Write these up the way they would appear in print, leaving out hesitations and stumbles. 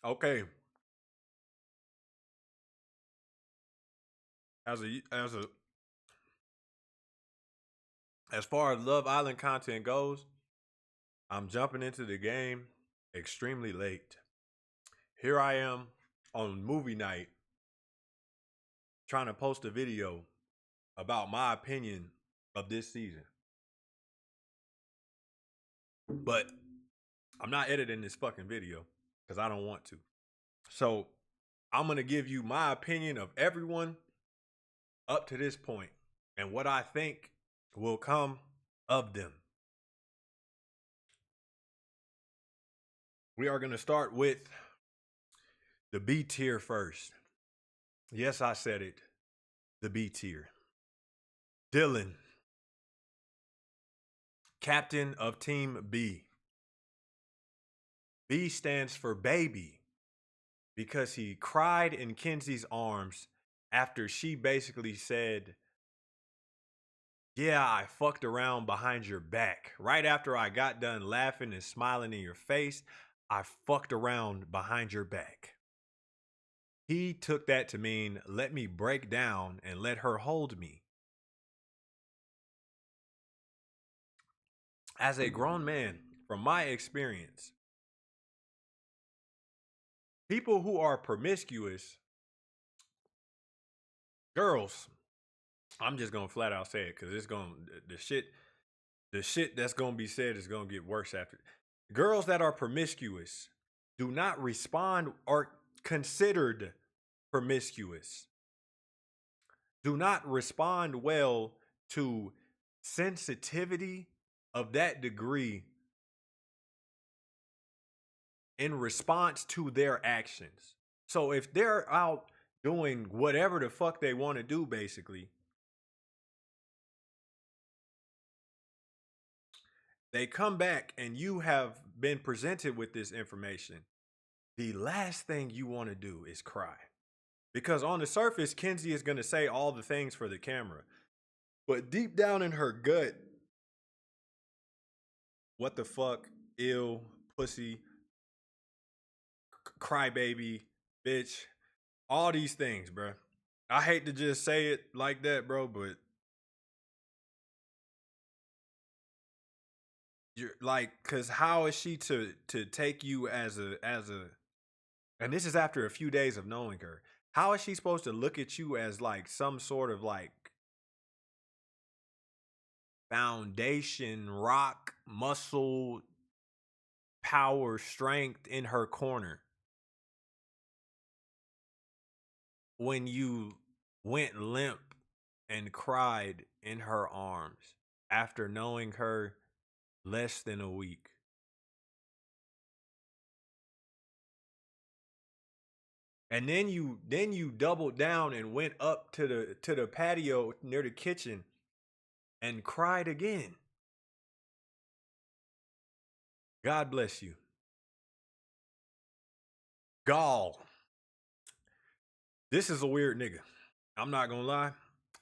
Okay, as as far as Love Island content goes, I'm jumping into the game extremely late. Here I am on movie night trying to post a video about my opinion of this season. But I'm not editing this fucking video because I don't want to. So I'm going to give you my opinion of everyone up to this point and what I think will come of them. We are going to start with the B tier first. Yes, I said it. The B tier. Dylan, captain of Team B. B stands for baby because he cried in Kenzie's arms after she basically said, "Yeah, I fucked around behind your back." Right after I got done laughing and smiling in your face, I fucked around behind your back. He took that to mean let me break down and let her hold me. As a grown man, from my experience, people who are promiscuous, girls, I'm just gonna flat out say it because it's gonna the shit that's gonna be said is gonna get worse after. Girls that are promiscuous do not respond or considered promiscuous. Do not respond well to sensitivity of that degree in response to their actions. So if they're out doing whatever the fuck they want to do, basically, they come back and you have been presented with this information. The last thing you want to do is cry. Because on the surface, Kenzie is going to say all the things for the camera. But deep down in her gut, what the fuck, ill, pussy, crybaby, bitch, all these things, bro. I hate to just say it like that, bro, but you're like, cause how is she to take you as a and this is after a few days of knowing her. How is she supposed to look at you as like some sort of like foundation, rock, muscle, power, strength in her corner when you went limp and cried in her arms after knowing her less than a week? And then you doubled down and went up to the patio near the kitchen and cried again. God bless you. Gall. This is a weird nigga. I'm not gonna lie.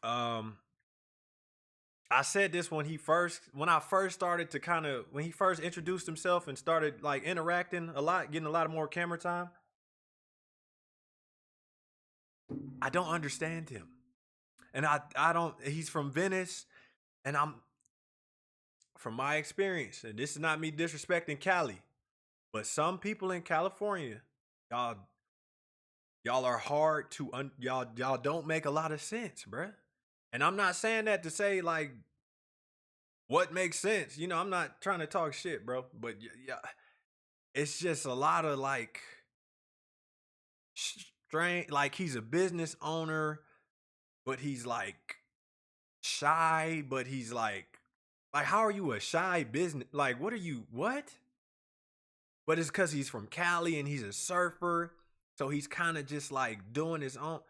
Um, I said this when I first started to kind of when he first introduced himself and started like interacting a lot, getting a lot of more camera time. I don't understand him, and I don't. He's from Venice, and I'm from my experience, and this is not me disrespecting Cali, but some people in California, y'all y'all are hard to y'all don't make a lot of sense, bruh. And I'm not saying that to say like what makes sense. You know, I'm not trying to talk shit, bro. But yeah, it's just a lot of like strange. Like he's a business owner, but he's like shy. But he's like how are you a shy business? Like, what are you? What? But it's because he's from Cali and he's a surfer, so he's kind of just like doing his own.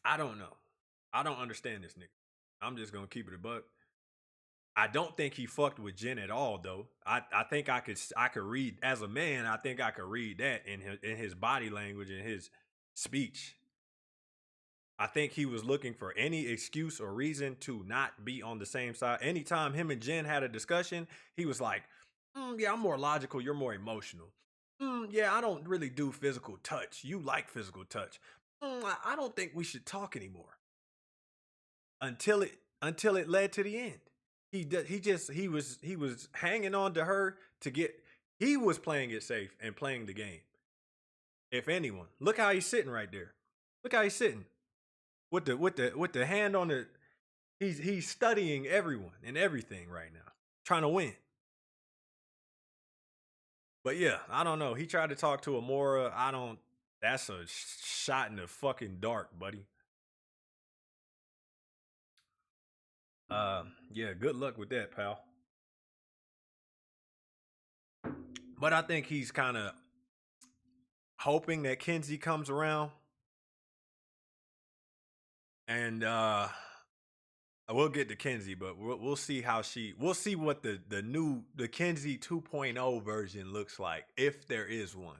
I don't know. I don't understand this nigga. I'm just gonna keep it a buck. I don't think he fucked with Jen at all, though. I think I could read as a man. I think I could read that in his body language and his speech. I think he was looking for any excuse or reason to not be on the same side. Anytime him and Jen had a discussion, he was like, "Yeah, I'm more logical. You're more emotional." Yeah, I don't really do physical touch. You like physical touch. I don't think we should talk anymore until it led to the end. He was hanging on to her to get. He was playing it safe and playing the game. If anyone, look how he's sitting right there. Look how he's sitting with the hand on the. He's studying everyone and everything right now, trying to win. But yeah, I don't know. He tried to talk to Amora. I don't. That's a shot in the fucking dark, buddy. Yeah. Good luck with that, pal. But I think he's kind of hoping that Kenzie comes around, and we'll get to Kenzie, but we'll see how we'll see what the Kenzie 2.0 version looks like, if there is one.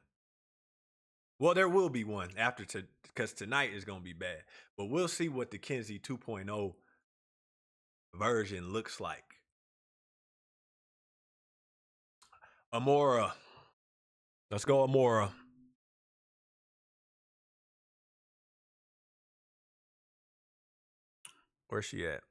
Well, there will be one after because tonight is gonna be bad. But we'll see what the Kenzie 2.0 version looks like. Amora. Let's go, Amora. Where's she at?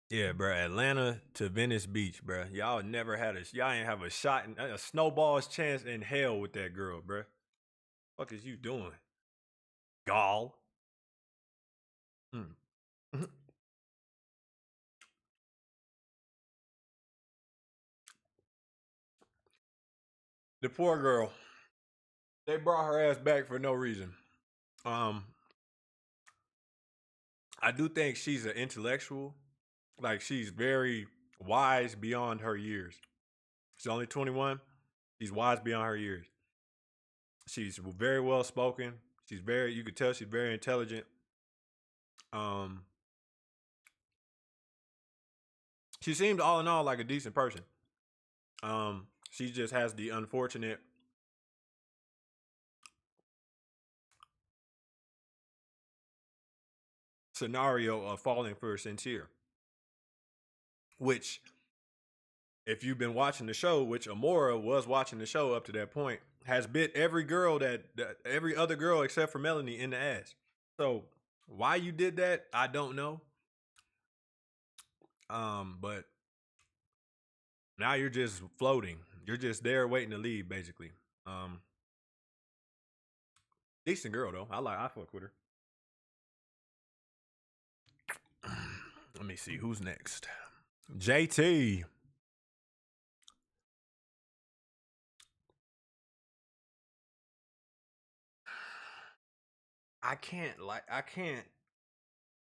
Yeah, bro. Atlanta to Venice Beach, bro. Y'all never had y'all ain't have a shot in a snowball's chance in hell with that girl, bro. Fuck is you doing? Gall. Mm. The poor girl. They brought her ass back for no reason. Um, I do think she's an intellectual. Like she's very wise beyond her years. She's only 21. She's wise beyond her years. She's very well spoken. You could tell she's very intelligent. Um, she seemed all in all like a decent person. She just has the unfortunate scenario of falling for Sincere, which, if you've been watching the show, which Amora was watching the show up to that point, has bit every girl that every other girl except for Melanie in the ass. So why you did that, I don't know. But now you're just floating. You're just there waiting to leave, basically. Um, Decent girl though. I fuck with her. Let me see who's next. JT.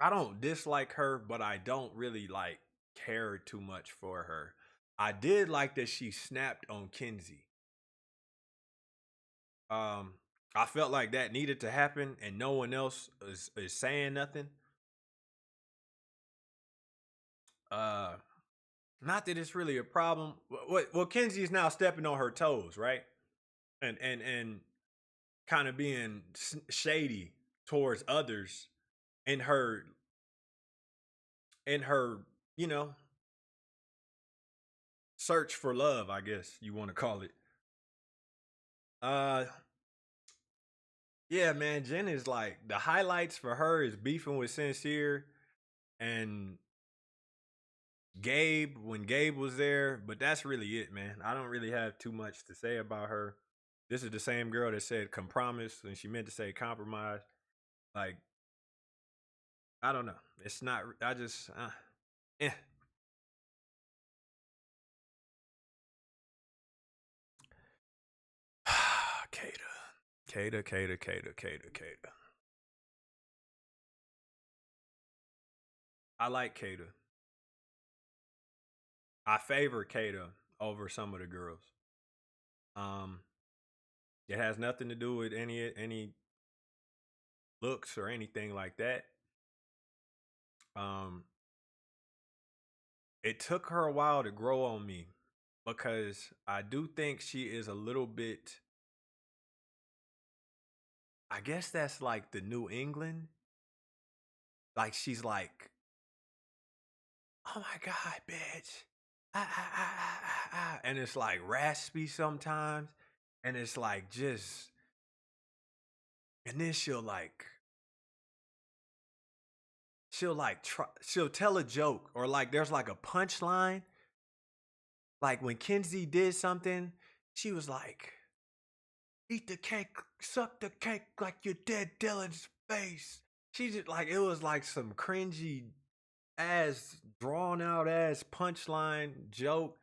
I don't dislike her, but I don't really like care too much for her. I did like that she snapped on Kenzie. Um, I felt like that needed to happen, and no one else is saying nothing. Uh, Not that it's really a problem. Well, Kenzie is now stepping on her toes, right? And kind of being shady towards others in her in her you know search for love, I guess you want to call it. Uh, yeah, man. Jen is like the highlights for her is beefing with Sincere and Gabe when Gabe was there, but that's really it, man. I don't really have too much to say about her. This is the same girl that said compromise and she meant to say compromise. Like, I don't know. It's not. I just, eh. Kata, Kata. I like Kata. I favor Kata over some of the girls. Um, it has nothing to do with any looks or anything like that. Um, it took her a while to grow on me because I do think she is a little bit. I guess that's like the New England. Like she's like, oh my god, bitch, and it's like raspy sometimes, and it's like just, and then she'll tell a joke, or like there's like a punchline. Like when Kenzie did something, she was like, "Eat the cake, suck the cake like you're dead Dylan's face." She just like, it was like some cringy ass, drawn out ass punchline joke,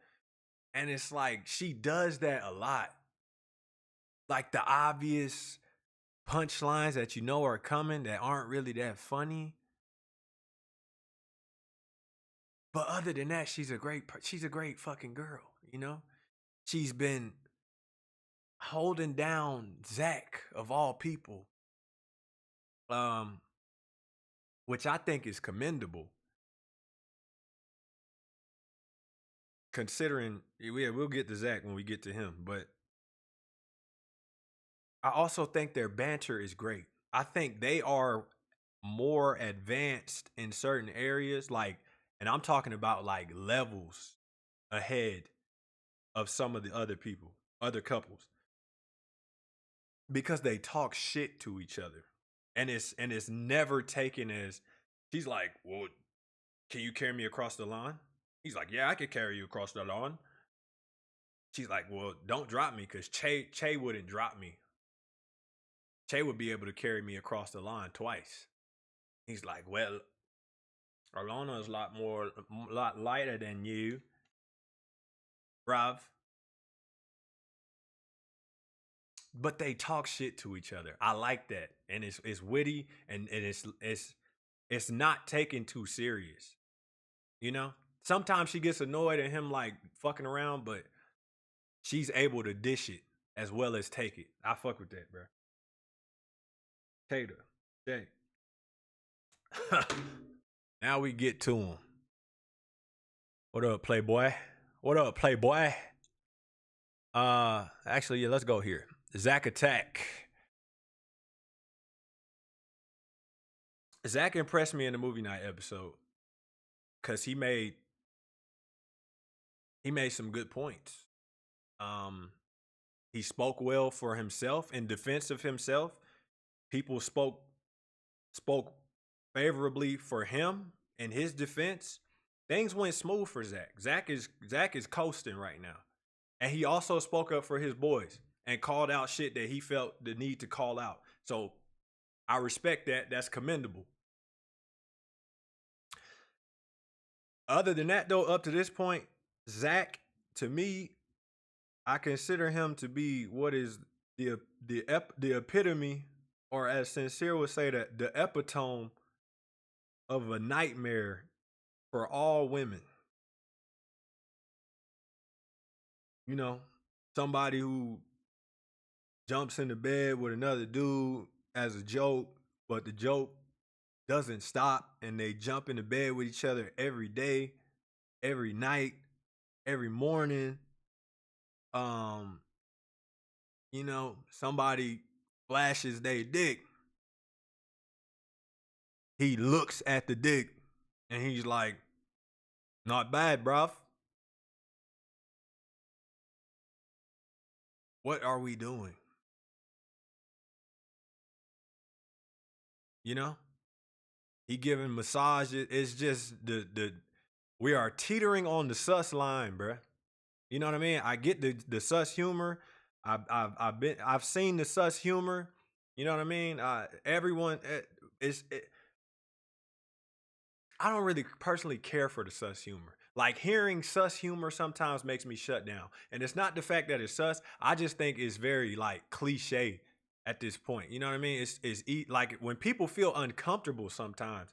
and it's like she does that a lot. Like the obvious punchlines that you know are coming that aren't really that funny. But other than that, she's a great fucking girl, you know? She's been holding down Zach of all people. Um which I think is commendable considering, yeah, we'll get to Zach when we get to him, but I also think their banter is great. I think they are more advanced in certain areas, like, and I'm talking about like levels ahead of some of the other people, other couples, because they talk shit to each other, and it's never taken as, she's like, "Well, can you carry me across the lawn?" He's like, "Yeah, I can carry you across the lawn." She's like, "Well, don't drop me, because Che wouldn't drop me. Che would be able to carry me across the line twice." He's like, "Well, Alana is a lot lighter than you, bruv." But they talk shit to each other. I like that, and it's witty, and it's not taken too serious. You know, sometimes she gets annoyed at him like fucking around, but she's able to dish it as well as take it. I fuck with that, bro. Tater, Jay. Now we get to him. What up, Playboy? What up, Playboy? Actually, yeah, let's go here. Zach Attack. Zach impressed me in the movie night episode because he made some good points. Um, he spoke well for himself in defense of himself. People spoke favorably for him in his defense. Things went smooth for Zach. Zach is coasting right now, and he also spoke up for his boys and called out shit that he felt the need to call out. So I respect that. That's commendable. Other than that, though, up to this point, Zach, to me, I consider him to be what is the epitome, or as Sincere would say, that the epitome of a nightmare for all women. You know, somebody who jumps into bed with another dude as a joke, but the joke doesn't stop, and they jump into bed with each other every day, every night, every morning. Um, somebody flashes their dick. He looks at the dick and he's like, "Not bad, bruv. What are we doing?" You know? He giving massages. It's just the we are teetering on the sus line, bruh. You know what I mean? I get the sus humor. I've seen the sus humor. You know what I mean? Everyone is. I don't really personally care for the sus humor. Like, hearing sus humor sometimes makes me shut down, and it's not the fact that it's sus. I just think it's very like cliche at this point. You know what I mean? Like when people feel uncomfortable sometimes,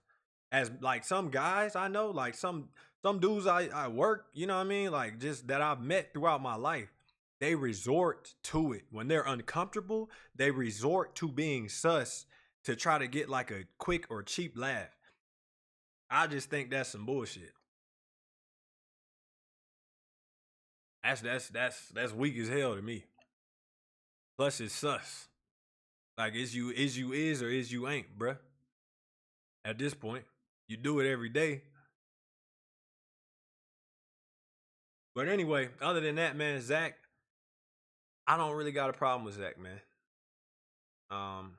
as like some guys I know, like some dudes I work. You know what I mean? Like, just that I've met throughout my life. They resort to it when they're uncomfortable. They resort to being sus to try to get like a quick or cheap laugh. I just think that's some bullshit. That's weak as hell to me. Plus, it's sus. Like, is or is you ain't, bruh. At this point, you do it every day. But anyway, other than that, man, Zach, I don't really got a problem with Zach, man. Um,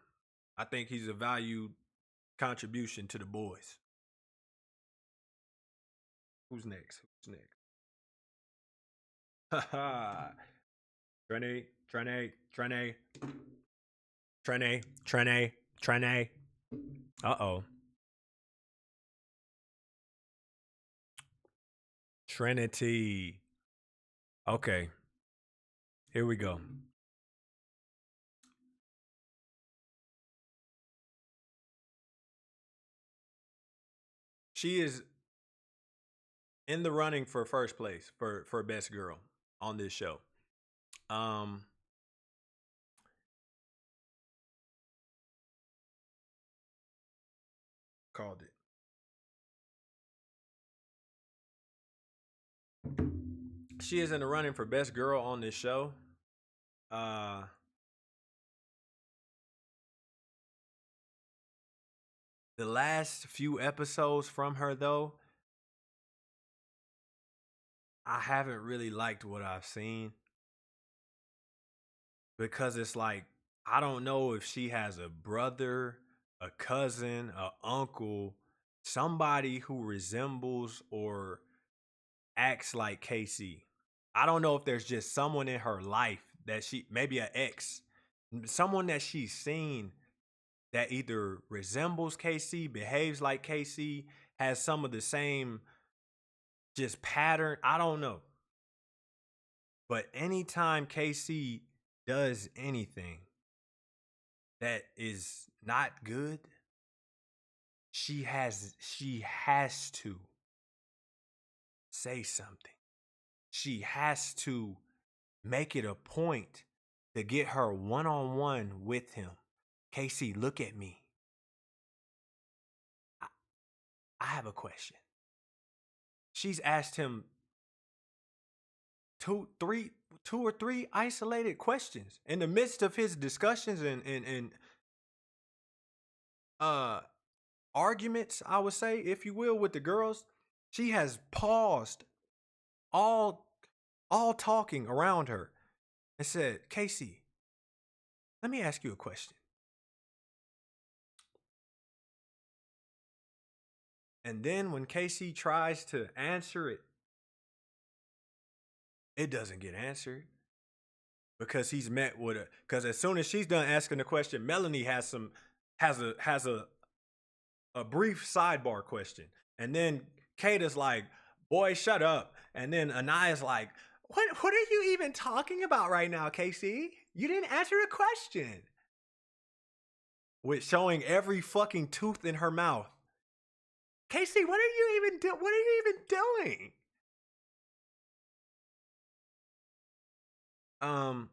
I think he's a valued contribution to the boys. Who's next? Who's next? Ha ha. Trene, Trene, Trene, Trene, Trene, Trene. Uh-oh. Trinity. Okay, here we go. She is in the running for first place for best girl on this show. Um, called it. She is in the running for best girl on this show. Uh, the last few episodes from her though, I haven't really liked what I've seen because it's like I don't know if she has a brother, a cousin, a uncle, somebody who resembles or acts like Casey. I don't know if there's just someone in her life that she maybe an ex, someone that she's seen that either resembles Casey, behaves like Casey, has some of the same just pattern. I don't know. But anytime Casey does anything that is not good, she has to say something. She has to make it a point to get her one on one with him. Casey, look at me. I, I have a question. She's asked him two or three isolated questions in the midst of his discussions and uh arguments, I would say, if you will, with the girls. She has paused all all talking around her and said, Casey, let me ask you a question. And then when Casey tries to answer it, it doesn't get answered because he's met with a because as soon as she's done asking the question, Melanie has a brief sidebar question. And then Kate is like, boy, shut up. And then Anaya's like, what are you even talking about right now, Casey? You didn't answer the question. With showing every fucking tooth in her mouth. Casey, what are you even doing? Um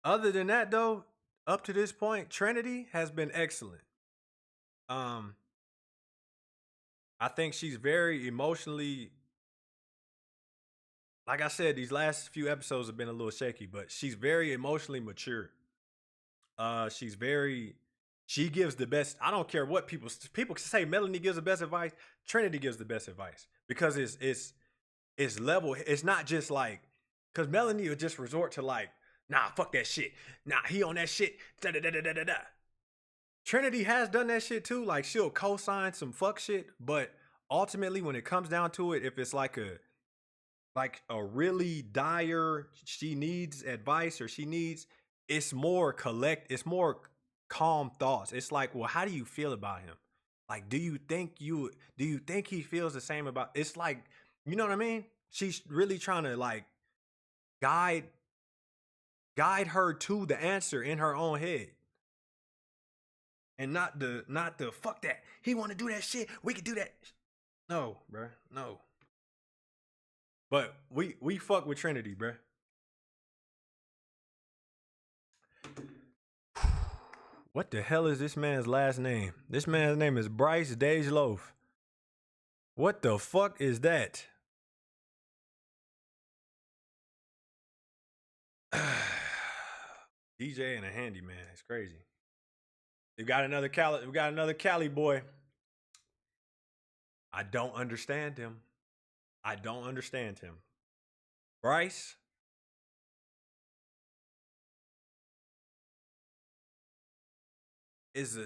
Other than that though, up to this point, Trinity has been excellent. Um I think she's very emotionally, like I said, these last few episodes have been a little shaky, but she's very emotionally mature. She's very she gives the best. I don't care what people say Melanie gives the best advice, Trinity gives the best advice because it's level. It's not just like cuz Melanie would just resort to like, "Nah, fuck that shit. Nah, he on that shit." Da da da da da da. Trinity has done that shit too. Like she'll co-sign some fuck shit, but ultimately when it comes down to it, if it's like a really dire she needs advice or she needs it's more calm thoughts. It's like, well, how do you feel about him? Like do you think he feels the same about it's like, you know what I mean? She's really trying to like guide guide her to the answer in her own head. And not the fuck that. He want to do that shit. We could do that. No, bruh. No. But we fuck with Trinity, bruh. What the hell is this man's last name? This man's name is Bryce Loaf. What the fuck is that? DJ and a handyman. It's crazy. We got another Cali boy. I don't understand him. I don't understand him. Bryce is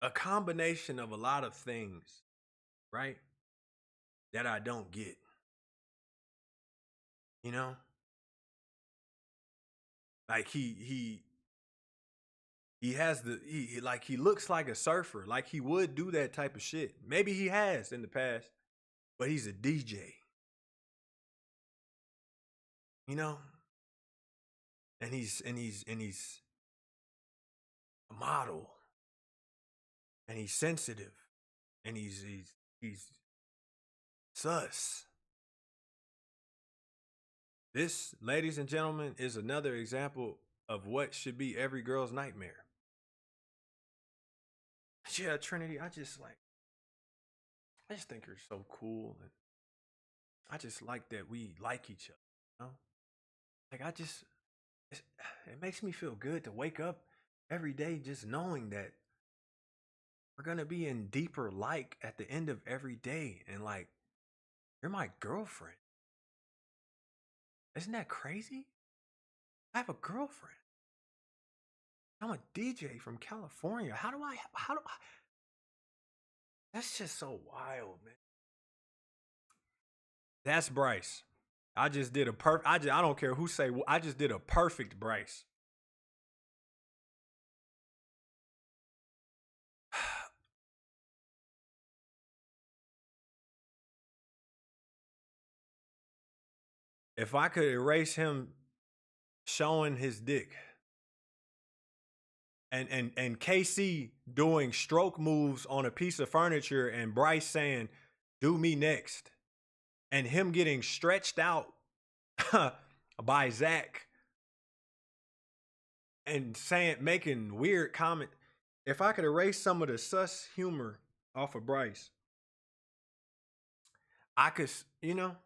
a combination of a lot of things, right? That I don't get. You know? Like he has like he looks like a surfer. Like he would do that type of shit. Maybe he has in the past, but he's a DJ. You know? And he's a model, and he's sensitive, and he's sus. This, ladies and gentlemen, is another example of what should be every girl's nightmare. Yeah, Trinity, I just think you're so cool, and I just like that we like each other. You know? Like it makes me feel good to wake up every day just knowing that we're gonna be in deeper like at the end of every day, and like you're my girlfriend. Isn't that crazy? I have a girlfriend. I'm a DJ from California. How do I That's just so wild, man. That's Bryce. I just did a perfect. I don't care who say. I just did a perfect Bryce. If I could erase him showing his dick, and KC doing stroke moves on a piece of furniture, and Bryce saying, "Do me next," and him getting stretched out by Zach and saying, making weird comment. If I could erase some of the sus humor off of Bryce, I could, you know,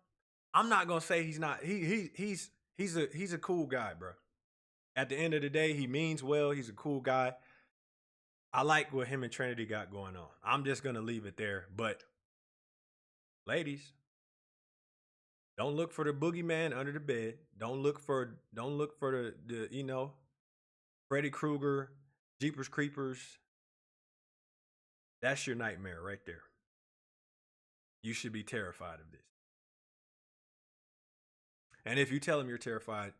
I'm not gonna say he's not. He's a cool guy, bro. At the end of the day, he means well. He's a cool guy. I like what him and Trinity got going on. I'm just gonna leave it there. But ladies, don't look for the boogeyman under the bed. Don't look for the Freddy Krueger, Jeepers Creepers. That's your nightmare right there. You should be terrified of this. And if you tell him you're terrified,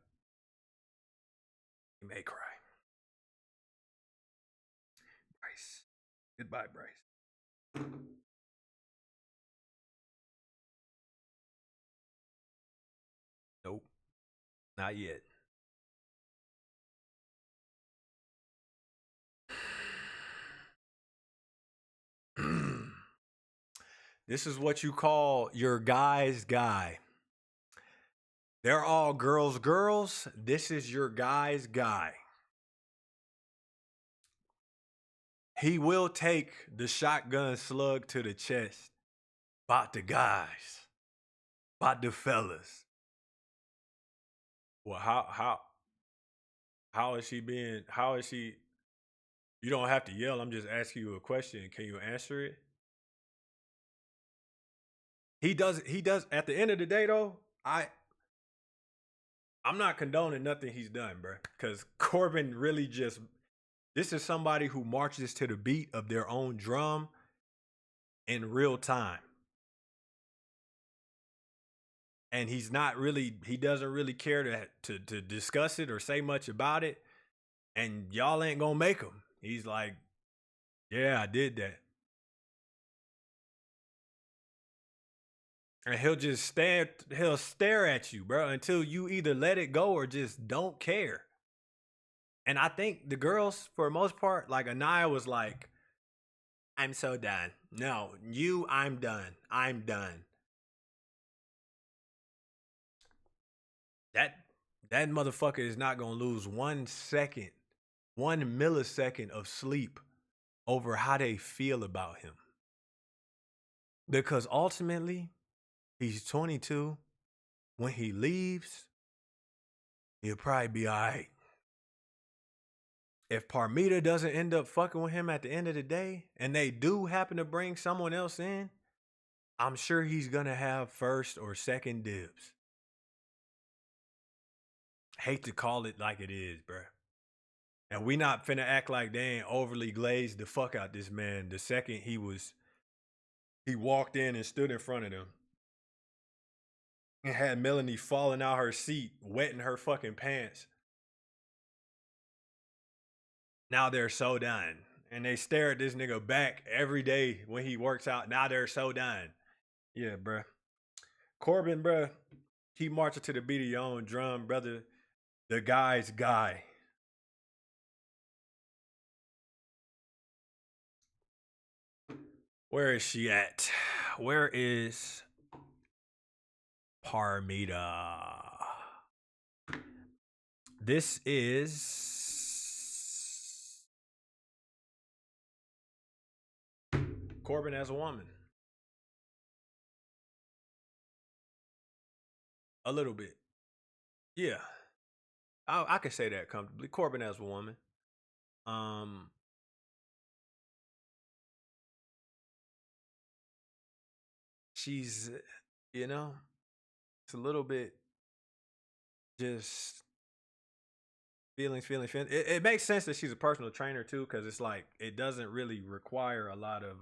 you may cry. Bryce. Goodbye, Bryce. Nope, not yet. This is what you call your guy's guy. They're all girls. This is your guy's guy. He will take the shotgun slug to the chest. About the guys. About the fellas. Well, how is she being? How is she? You don't have to yell. I'm just asking you a question. Can you answer it? He does. He does. At the end of the day, though, I'm not condoning nothing he's done, bro. Because Corbin really just. This is somebody who marches to the beat of their own drum in real time. And he's not really. He doesn't really care to discuss it or say much about it. And y'all ain't gonna make him. He's like, yeah, I did that. And he'll stare at you, bro, until you either let it go or just don't care. And I think the girls, for the most part, like Anaya was like, I'm so done. No, I'm done. I'm done. That that motherfucker is not gonna lose 1 second, 1 millisecond of sleep over how they feel about him. Because ultimately, he's 22. When he leaves, he'll probably be all right. if Parmita doesn't end up fucking with him at the end of the day, and they do happen to bring someone else in, I'm sure he's gonna have first or second dibs. Hate to call it like it is, bruh. And we not finna act like they ain't overly glazed the fuck out this man the second he walked in and stood in front of them and had Melanie falling out her seat, wetting her fucking pants. Now they're so done. And they stare at this nigga back every day when he works out. Now they're so done. Yeah, bruh. Corbin, bruh, keep marching to the beat of your own drum, brother. The guy's guy. Where is she at? Where is Parmita? This is Corbin as a woman. A little bit. Yeah. I could say that comfortably. Corbin as a woman. She's, you know, it's a little bit just feelings. It makes sense that she's a personal trainer too, because it's like it doesn't really require a lot of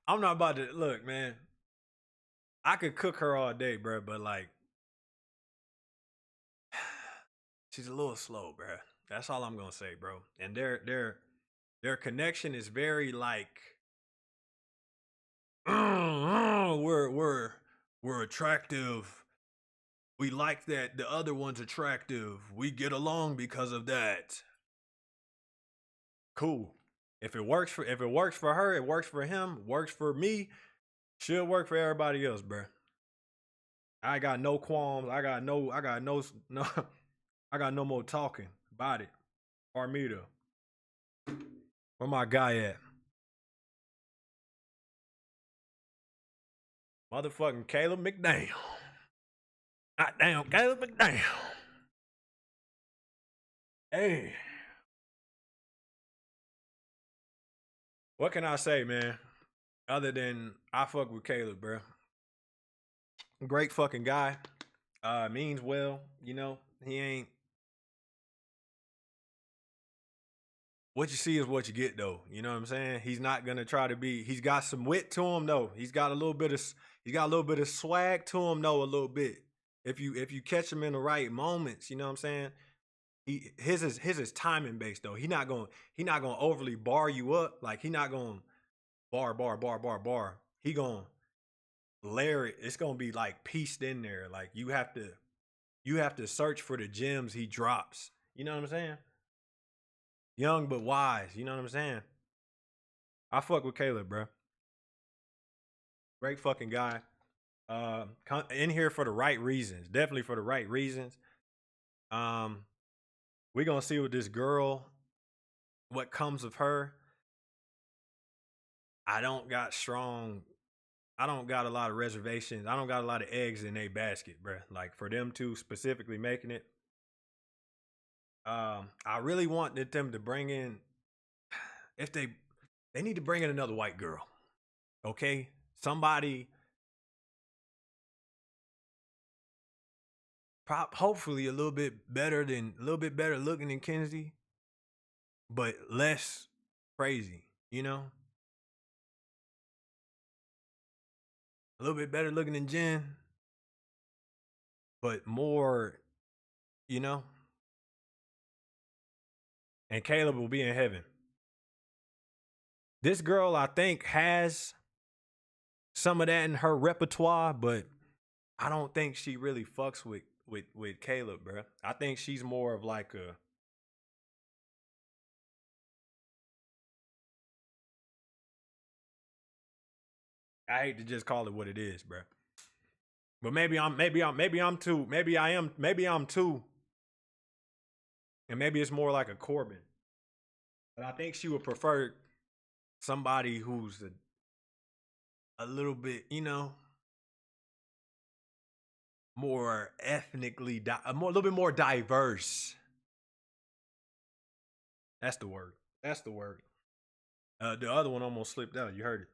I'm not about to look, man. I could cook her all day, bro, but like she's a little slow, bro. That's all I'm gonna say, bro. And their connection is very like we're attractive. We like that the other one's attractive. We get along because of that. Cool. If it works for her, it works for him, works for me, should work for everybody else, bro. I got no qualms. I got no no I got no more talking about it. Armida. Where my guy at? Motherfucking Caleb McDaniel. Goddamn, Caleb McDaniel. Hey. What can I say, man? Other than I fuck with Caleb, bro. Great fucking guy. Means well, you know. He ain't. What you see is what you get, though. You know what I'm saying? He's not gonna try to be. He's got some wit to him, though. He's got a little bit of swag to him, though. A little bit. If you catch him in the right moments, you know what I'm saying. His is timing based though. He not gonna overly bar you up. Like he not gonna bar. He gonna layer it. It's gonna be like pieced in there. Like you have to search for the gems he drops. You know what I'm saying? Young but wise. You know what I'm saying? I fuck with Caleb, bro. Great fucking guy. In here for the right reasons. Definitely for the right reasons. We gonna see what this girl, what comes of her. I don't got a lot of reservations. I don't got a lot of eggs in a basket, bro. Like for them two specifically making it. I really wanted them to bring in, if they need to bring in another white girl. Okay? Somebody hopefully a little bit better looking than Kenzie, but less crazy, you know? A little bit better looking than Jen, but more, you know? And Caleb will be in heaven. This girl, I think, has some of that in her repertoire, but I don't think she really fucks with Caleb, bro. I think she's more of like a I hate to just call it what it is, bro. But maybe I'm too, and maybe it's more like a Corbin. But I think she would prefer somebody who's a little bit, you know, more ethnically, a little bit more diverse. That's the word. That's the word. The other one almost slipped out. You heard it.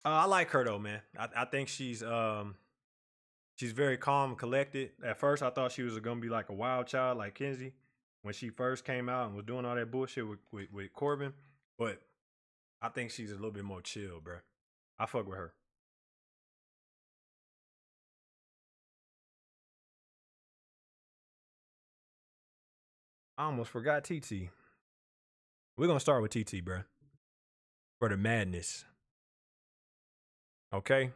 I like her though, man. I think she's very calm and collected. At first, I thought she was gonna be like a wild child, like Kenzie, when she first came out and was doing all that bullshit with Corbin. But I think she's a little bit more chill, bro. I fuck with her. I almost forgot TT. We're gonna start with TT, bro, for the madness. Okay,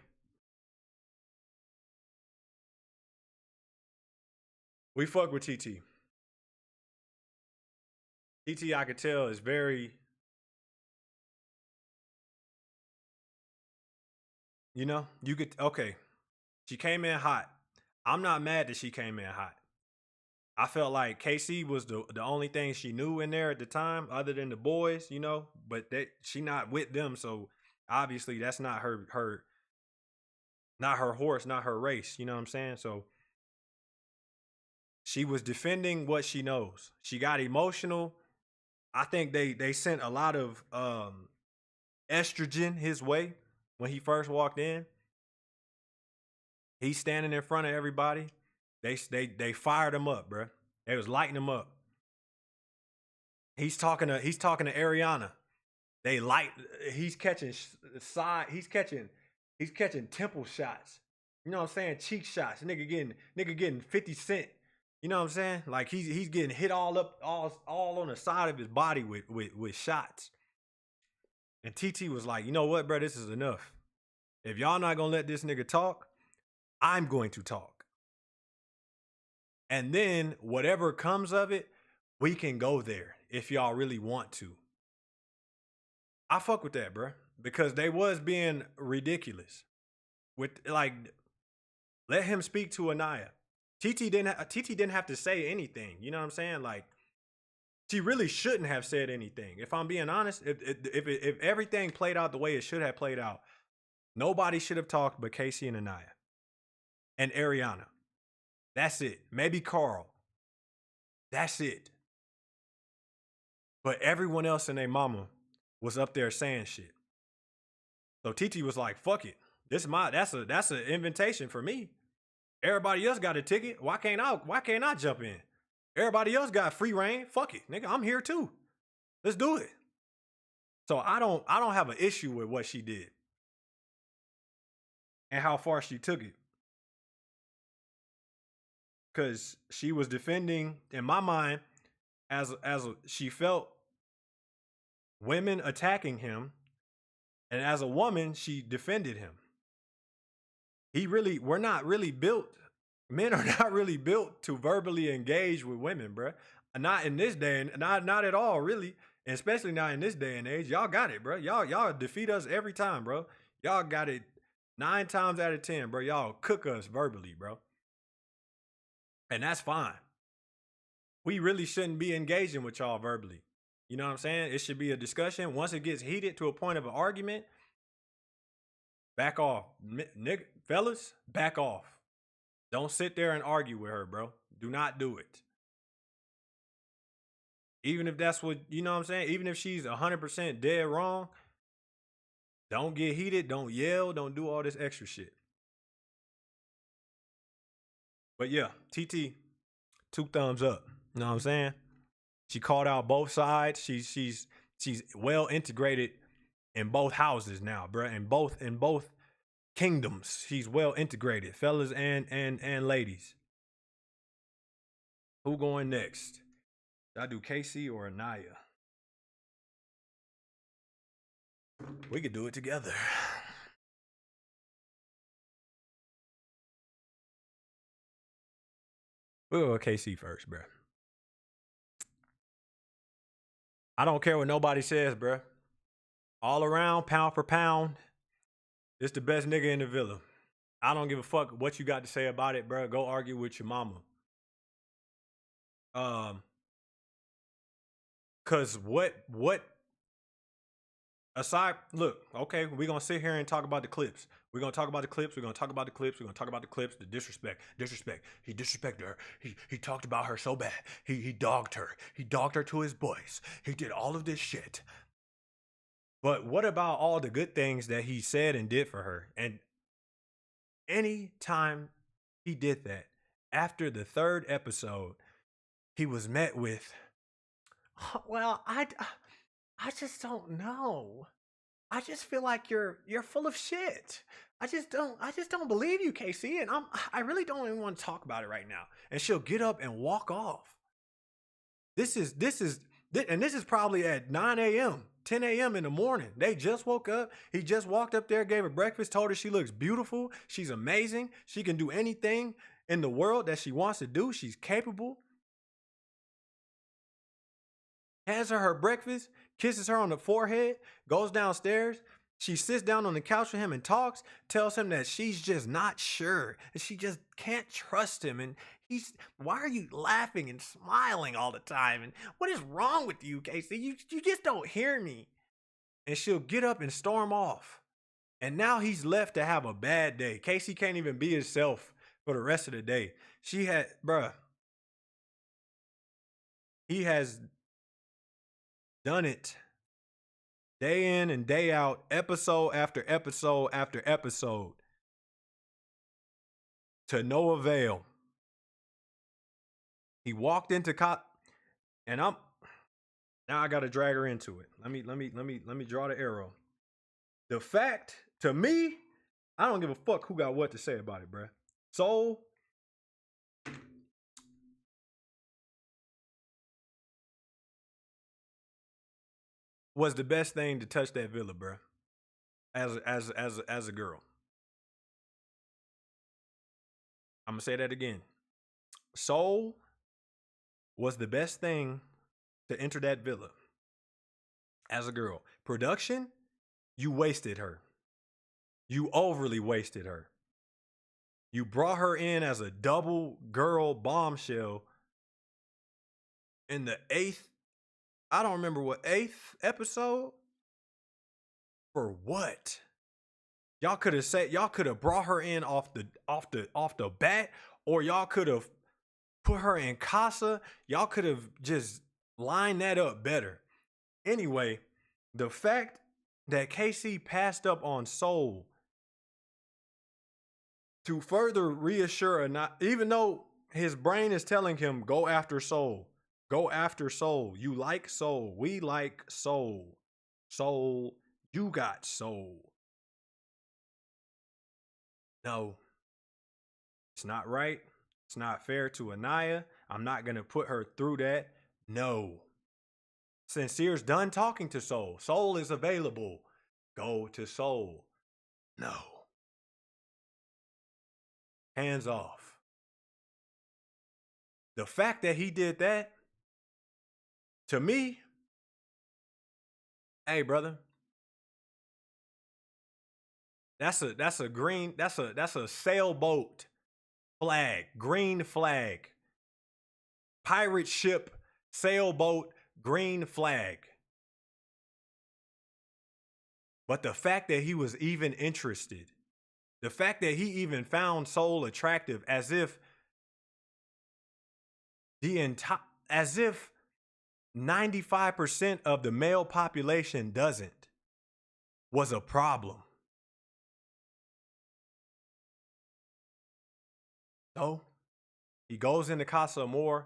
we fuck with TT. TT, I could tell is very, you could okay. She came in hot. I'm not mad that she came in hot. I felt like KC was the only thing she knew in there at the time, other than the boys, But she not with them, so obviously that's not not her horse, not her race. You know what I'm saying? So she was defending what she knows. She got emotional. I think they sent a lot of estrogen his way when he first walked in. He's standing in front of everybody. They fired him up, bro. They was lighting him up. He's talking to Ariana. They light. He's catching side. He's catching temple shots. You know what I'm saying? Cheek shots. Nigga getting 50 cent. You know what I'm saying? Like he's getting hit all up, all on the side of his body with shots. And TT was like, you know what, bro? This is enough. If y'all not gonna let this nigga talk, I'm going to talk. And then whatever comes of it, we can go there if y'all really want to. I fuck with that, bro, because they was being ridiculous with like let him speak to Anaya. TT didn't have to say anything. You know what I'm saying? Like she really shouldn't have said anything. If I'm being honest, if everything played out the way it should have played out, nobody should have talked but Casey and Anaya and Ariana. That's it. Maybe Carl. That's it. But everyone else and their mama was up there saying shit. So TT was like, "Fuck it. That's an invitation for me. Everybody else got a ticket. Why can't I jump in? Everybody else got free reign. Fuck it, nigga. I'm here too. Let's do it." So I don't have an issue with what she did and how far she took it. Cause she was defending, in my mind, she felt women attacking him, and as a woman, she defended him. We're not really built. Men are not really built to verbally engage with women, bruh. Not in this day, and not at all, really. And especially not in this day and age. Y'all got it, bro. Y'all defeat us every time, bro. Y'all got it 9 times out of 10, bro. Y'all cook us verbally, bro. And that's fine. We really shouldn't be engaging with y'all verbally. You know what I'm saying? It should be a discussion. Once it gets heated to a point of an argument, back off. Nigga, fellas, back off. Don't sit there and argue with her, bro. Do not do it. Even if that's what, you know what I'm saying? Even if she's 100% dead wrong, don't get heated. Don't yell. Don't do all this extra shit. But yeah, TT, 2 thumbs up. You know what I'm saying? She called out both sides. She's well integrated in both houses now, bro. In both kingdoms, she's well integrated, fellas and ladies. Who going next? Should I do Casey or Anaya? We could do it together. We'll go with KC first, bro. I don't care what nobody says, bro. All around, pound for pound, it's the best nigga in the villa. I don't give a fuck what you got to say about it, bro. Go argue with your mama. Cause what aside, look, okay, we're gonna sit here and talk about the clips. We're gonna talk about the clips. We're gonna talk about the clips. We're gonna talk about the clips. The disrespect, disrespect. He disrespected her. He talked about her so bad. He dogged her. He dogged her to his boys. He did all of this shit. But what about all the good things that he said and did for her? And any time he did that, after the third episode, he was met with, well, I just don't know. I just feel like you're full of shit. I just don't believe you, Casey, and I really don't even want to talk about it right now. And she'll get up and walk off. This is probably at 9 a.m., 10 a.m. in the morning. They just woke up. He just walked up there, gave her breakfast, told her she looks beautiful. She's amazing. She can do anything in the world that she wants to do. She's capable. Hands her breakfast, kisses her on the forehead, goes downstairs. She sits down on the couch with him and talks, tells him that she's just not sure and she just can't trust him. And why are you laughing and smiling all the time? And what is wrong with you, Casey? You just don't hear me. And she'll get up and storm off. And now he's left to have a bad day. Casey can't even be himself for the rest of the day. He has done it day in and day out, episode after episode after episode, to no avail. He walked into and now I gotta drag her into it. Let me draw the arrow. The fact, to me, I don't give a fuck who got what to say about it, bruh. Soul was the best thing to touch that villa, bruh. As a girl. I'm gonna say that again. Soul was the best thing to enter that villa as a girl. Production, you wasted her. You overly wasted her. You brought her in as a double girl bombshell in the I don't remember what, 8th episode? For what? Y'all could have brought her in off the bat, or y'all could have put her in casa. Y'all could have just lined that up better. Anyway, the fact that Casey passed up on Soul to further reassure, even though his brain is telling him, go after Soul. Go after Soul. You like Soul. We like Soul. Soul, you got Soul. No, it's not right. It's not fair to Anaya. I'm not going to put her through that. No. Sincere's done talking to Soul. Soul is available. Go to Soul. No. Hands off. The fact that he did that, to me, hey brother, that's a sailboat flag, green flag. Pirate ship, sailboat, green flag. But the fact that he was even interested, the fact that he even found Soul attractive, as if 95% of the male population doesn't, was a problem. So he goes into Casa Amor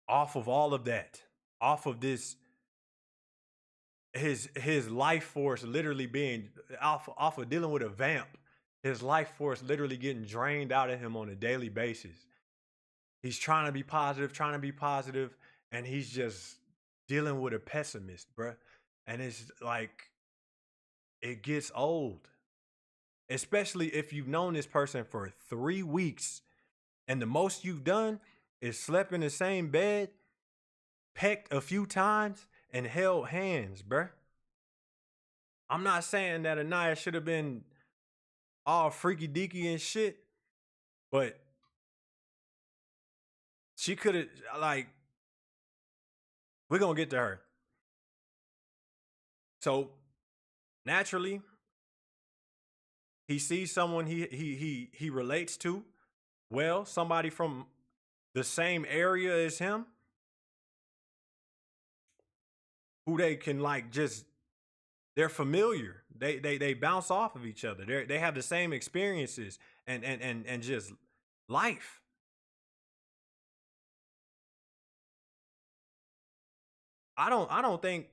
off of all of that, off of this, his life force literally being off of dealing with a vamp, his life force literally getting drained out of him on a daily basis. He's trying to be positive, and he's just dealing with a pessimist, bruh. And it's like, it gets old. Especially if you've known this person for 3 weeks, and the most you've done is slept in the same bed, pecked a few times, and held hands, bruh. I'm not saying that Anaya should have been all freaky deaky and shit, but she could have, like, we're gonna get to her. So naturally, He sees someone he relates to well, somebody from the same area as him, who they can like just they're familiar. They bounce off of each other. They have the same experiences and just life. I don't think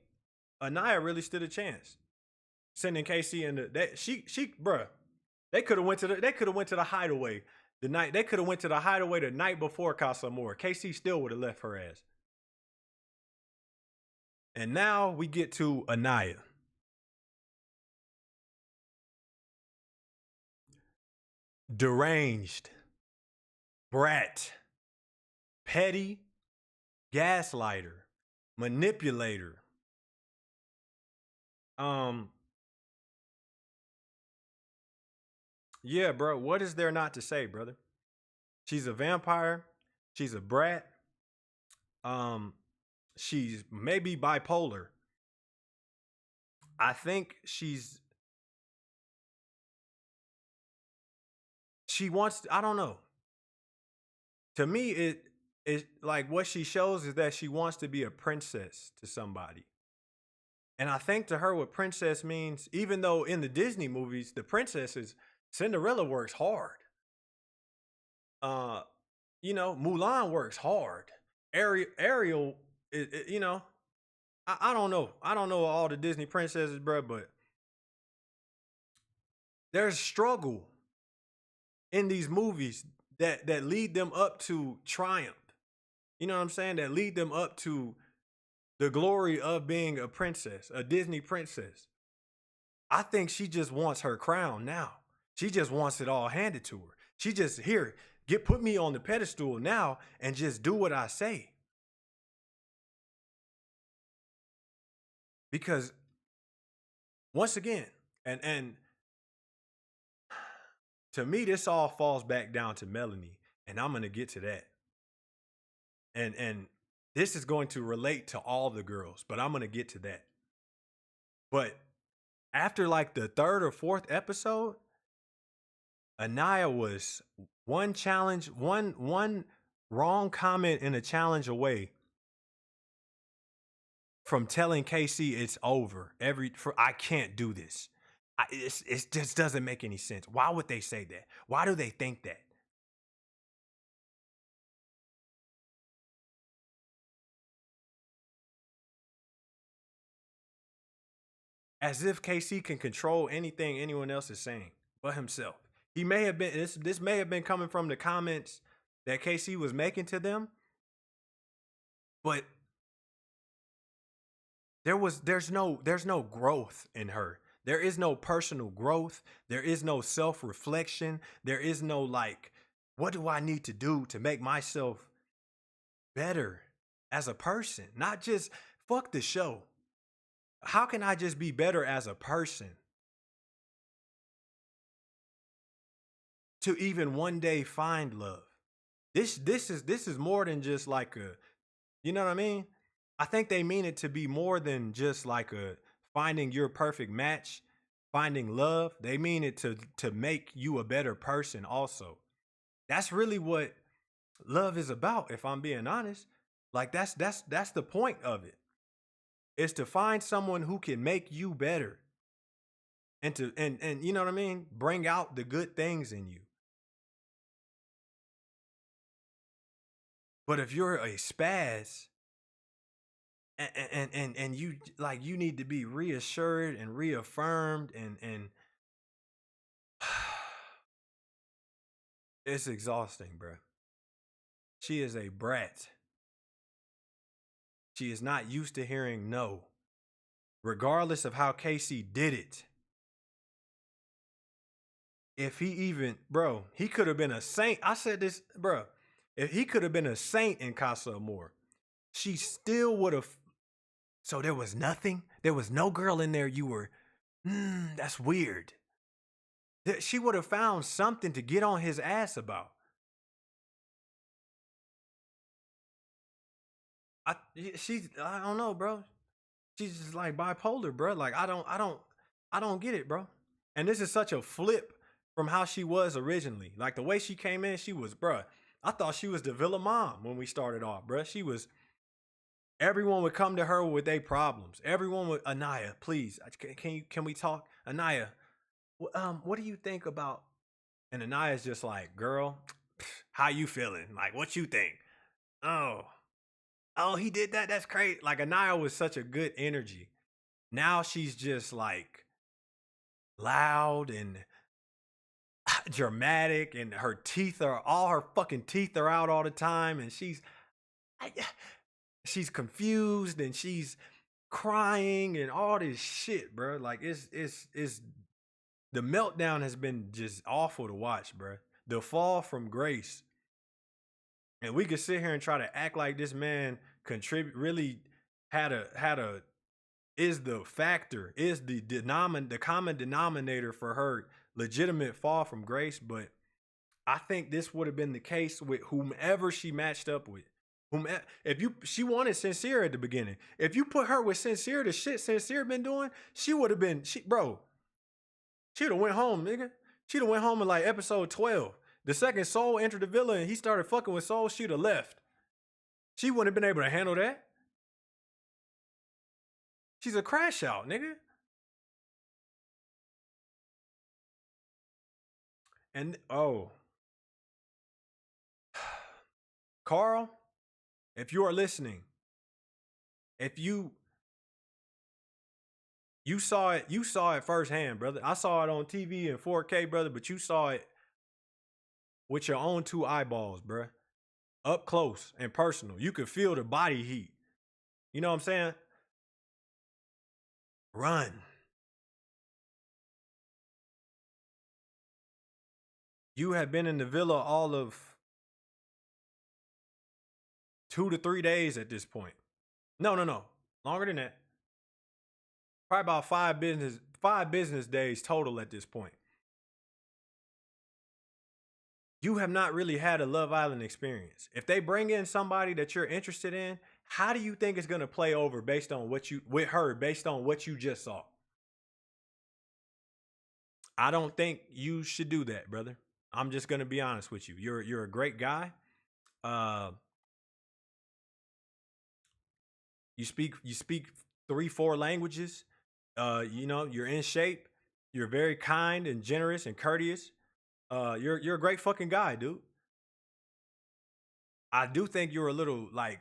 Anaya really stood a chance sending Casey in the she bruh. They could have went to the hideaway the night they could have went to the hideaway the night before Casa Amor. Casey still would have left her ass. And now we get to Anaya. Deranged, brat, petty, gaslighter, manipulator. Um, yeah, bro. What is there not to say, brother? She's a vampire. She's a brat. Um, she's maybe bipolar. I think she wants. I don't know. To me, it like what she shows is that she wants to be a princess to somebody. And I think to her, what princess means, even though in the Disney movies, the princesses, Cinderella works hard. Uh, Mulan works hard. Ariel, I don't know. I don't know all the Disney princesses, bro, but there's struggle in these movies that lead them up to triumph. You know what I'm saying? That lead them up to the glory of being a princess, a Disney princess. I think she just wants her crown now. She just wants it all handed to her. She just here, put me on the pedestal now and just do what I say. Because once again, and to me, this all falls back down to Melanie, and I'm gonna get to that. And this is going to relate to all the girls, but I'm gonna get to that. But after like the third or fourth episode, Anaya was one challenge, one wrong comment in a challenge away from telling Casey it's over. I can't do this. It just doesn't make any sense. Why would they say that? Why do they think that? As if KC can control anything anyone else is saying but himself. He may have been this may have been coming from the comments that KC was making to them, but there's no growth in her. There is no personal growth. There is no self-reflection. There is no like, what do I need to do to make myself better as a person? Not just fuck the show. How can I just be better as a person to even one day find love? This is more than just like a, you know what I mean? I think they mean it to be more than just like a finding your perfect match, finding love. They mean it to make you a better person also. That's really what love is about, if I'm being honest. Like that's the point of it. Is to find someone who can make you better. And to and you know what I mean? Bring out the good things in you. But if you're a spaz and you like you need to be reassured and reaffirmed and it's exhausting, bro. She is a brat. She is not used to hearing no, regardless of how Casey did it. If he even, bro, he could have been a saint. I said this, bro. If he could have been a saint in Casa Amor, she still would have. So there was nothing. There was no girl in there. You were, that's weird. She would have found something to get on his ass about. I don't know, bro. She's just like bipolar, bro. Like I don't get it, bro. And this is such a flip from how she was originally. Like the way she came in, she was, bruh. I thought she was the villain mom when we started off, bruh. She was. Everyone would come to her with their problems. Everyone would, Anaya, please, can we talk, Anaya? What do you think about? And Anaya's just like, girl, how you feeling? Like, what you think? Oh, oh, he did that. That's crazy. Like Anaya was such a good energy. Now she's just like loud and dramatic, and her teeth are all her fucking teeth are out all the time, and she's confused and she's crying and all this shit, bro. Like it's the meltdown has been just awful to watch, bro. The fall from grace. And we could sit here and try to act like this man contribute really had a is the factor, is the common denominator for her legitimate fall from grace, but I think this would have been the case with whomever she matched up with. If she wanted Sincere at the beginning. If you put her with Sincere, the shit Sincere been doing, she would have been bro. She'd have went home, nigga. She'd have went home in like episode 12. The second Soul entered the villa and he started fucking with Soul, she'd have left. She wouldn't have been able to handle that. She's a crash out, nigga. And Carl, if you are listening, if you saw it firsthand, brother. I saw it on TV in 4K, brother, but you saw it with your own two eyeballs, bruh. Up close and personal. You could feel the body heat. You know what I'm saying? Run. You have been in the villa all of 2 to 3 days at this point. No. Longer than that. Probably about 5 business days total at this point. You have not really had a Love Island experience. If they bring in somebody that you're interested in, how do you think it's going to play over based on what you just saw? I don't think you should do that, brother. I'm just going to be honest with you. You're a great guy. You speak 3-4 languages. You're in shape. You're very kind and generous and courteous. You're a great fucking guy, dude. I do think you're a little like,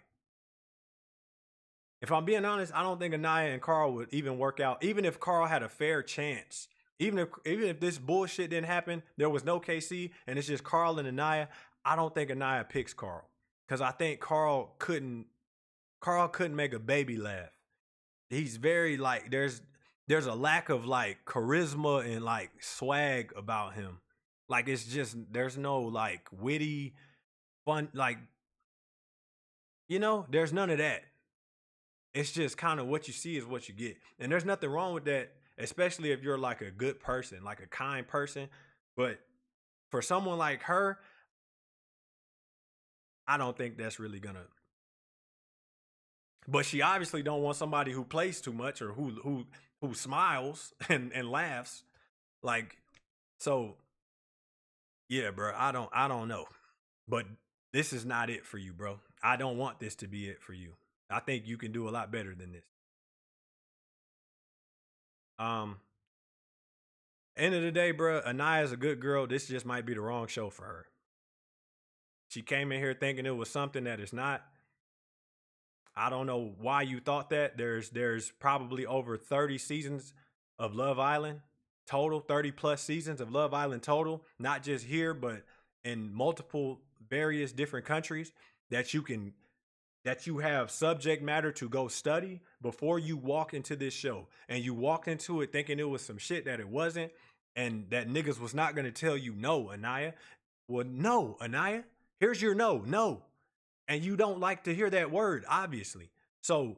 if I'm being honest, I don't think Anaya and Carl would even work out. Even if Carl had a fair chance, even if this bullshit didn't happen, there was no KC, and it's just Carl and Anaya. I don't think Anaya picks Carl because I think Carl couldn't make a baby laugh. He's very like there's a lack of like charisma and like swag about him. Like it's just there's no like witty fun, like there's none of that. It's just kind of what you see is what you get. And there's nothing wrong with that, especially if you're like a good person, like a kind person. But for someone like her, I don't think that's really gonna. But she obviously don't want somebody who plays too much or who smiles and laughs. Like, so yeah, bro. I don't know. But this is not it for you, bro. I don't want this to be it for you. I think you can do a lot better than this. End of the day, bro, Anaya's a good girl. This just might be the wrong show for her. She came in here thinking it was something that it's not. I don't know why you thought that. There's probably over 30 seasons of Love Island total, 30 plus seasons of Love Island total, not just here, but in multiple various different countries that you have subject matter to go study before you walk into this show. And you walked into it thinking it was some shit that it wasn't, and that niggas was not going to tell you no, Anaya. Well, no, Anaya. Here's your no. And you don't like to hear that word, obviously. So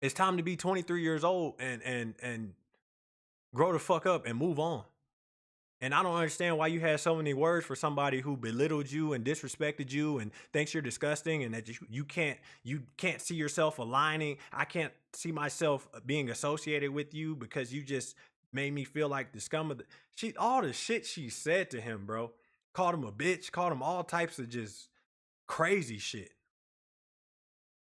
it's time to be 23 years old and grow the fuck up and move on. And I don't understand why you had so many words for somebody who belittled you and disrespected you and thinks you're disgusting and that you can't see yourself aligning. I can't see myself being associated with you because you just made me feel like the scum of the all the shit she said to him, bro. Called him a bitch, called him all types of just crazy shit.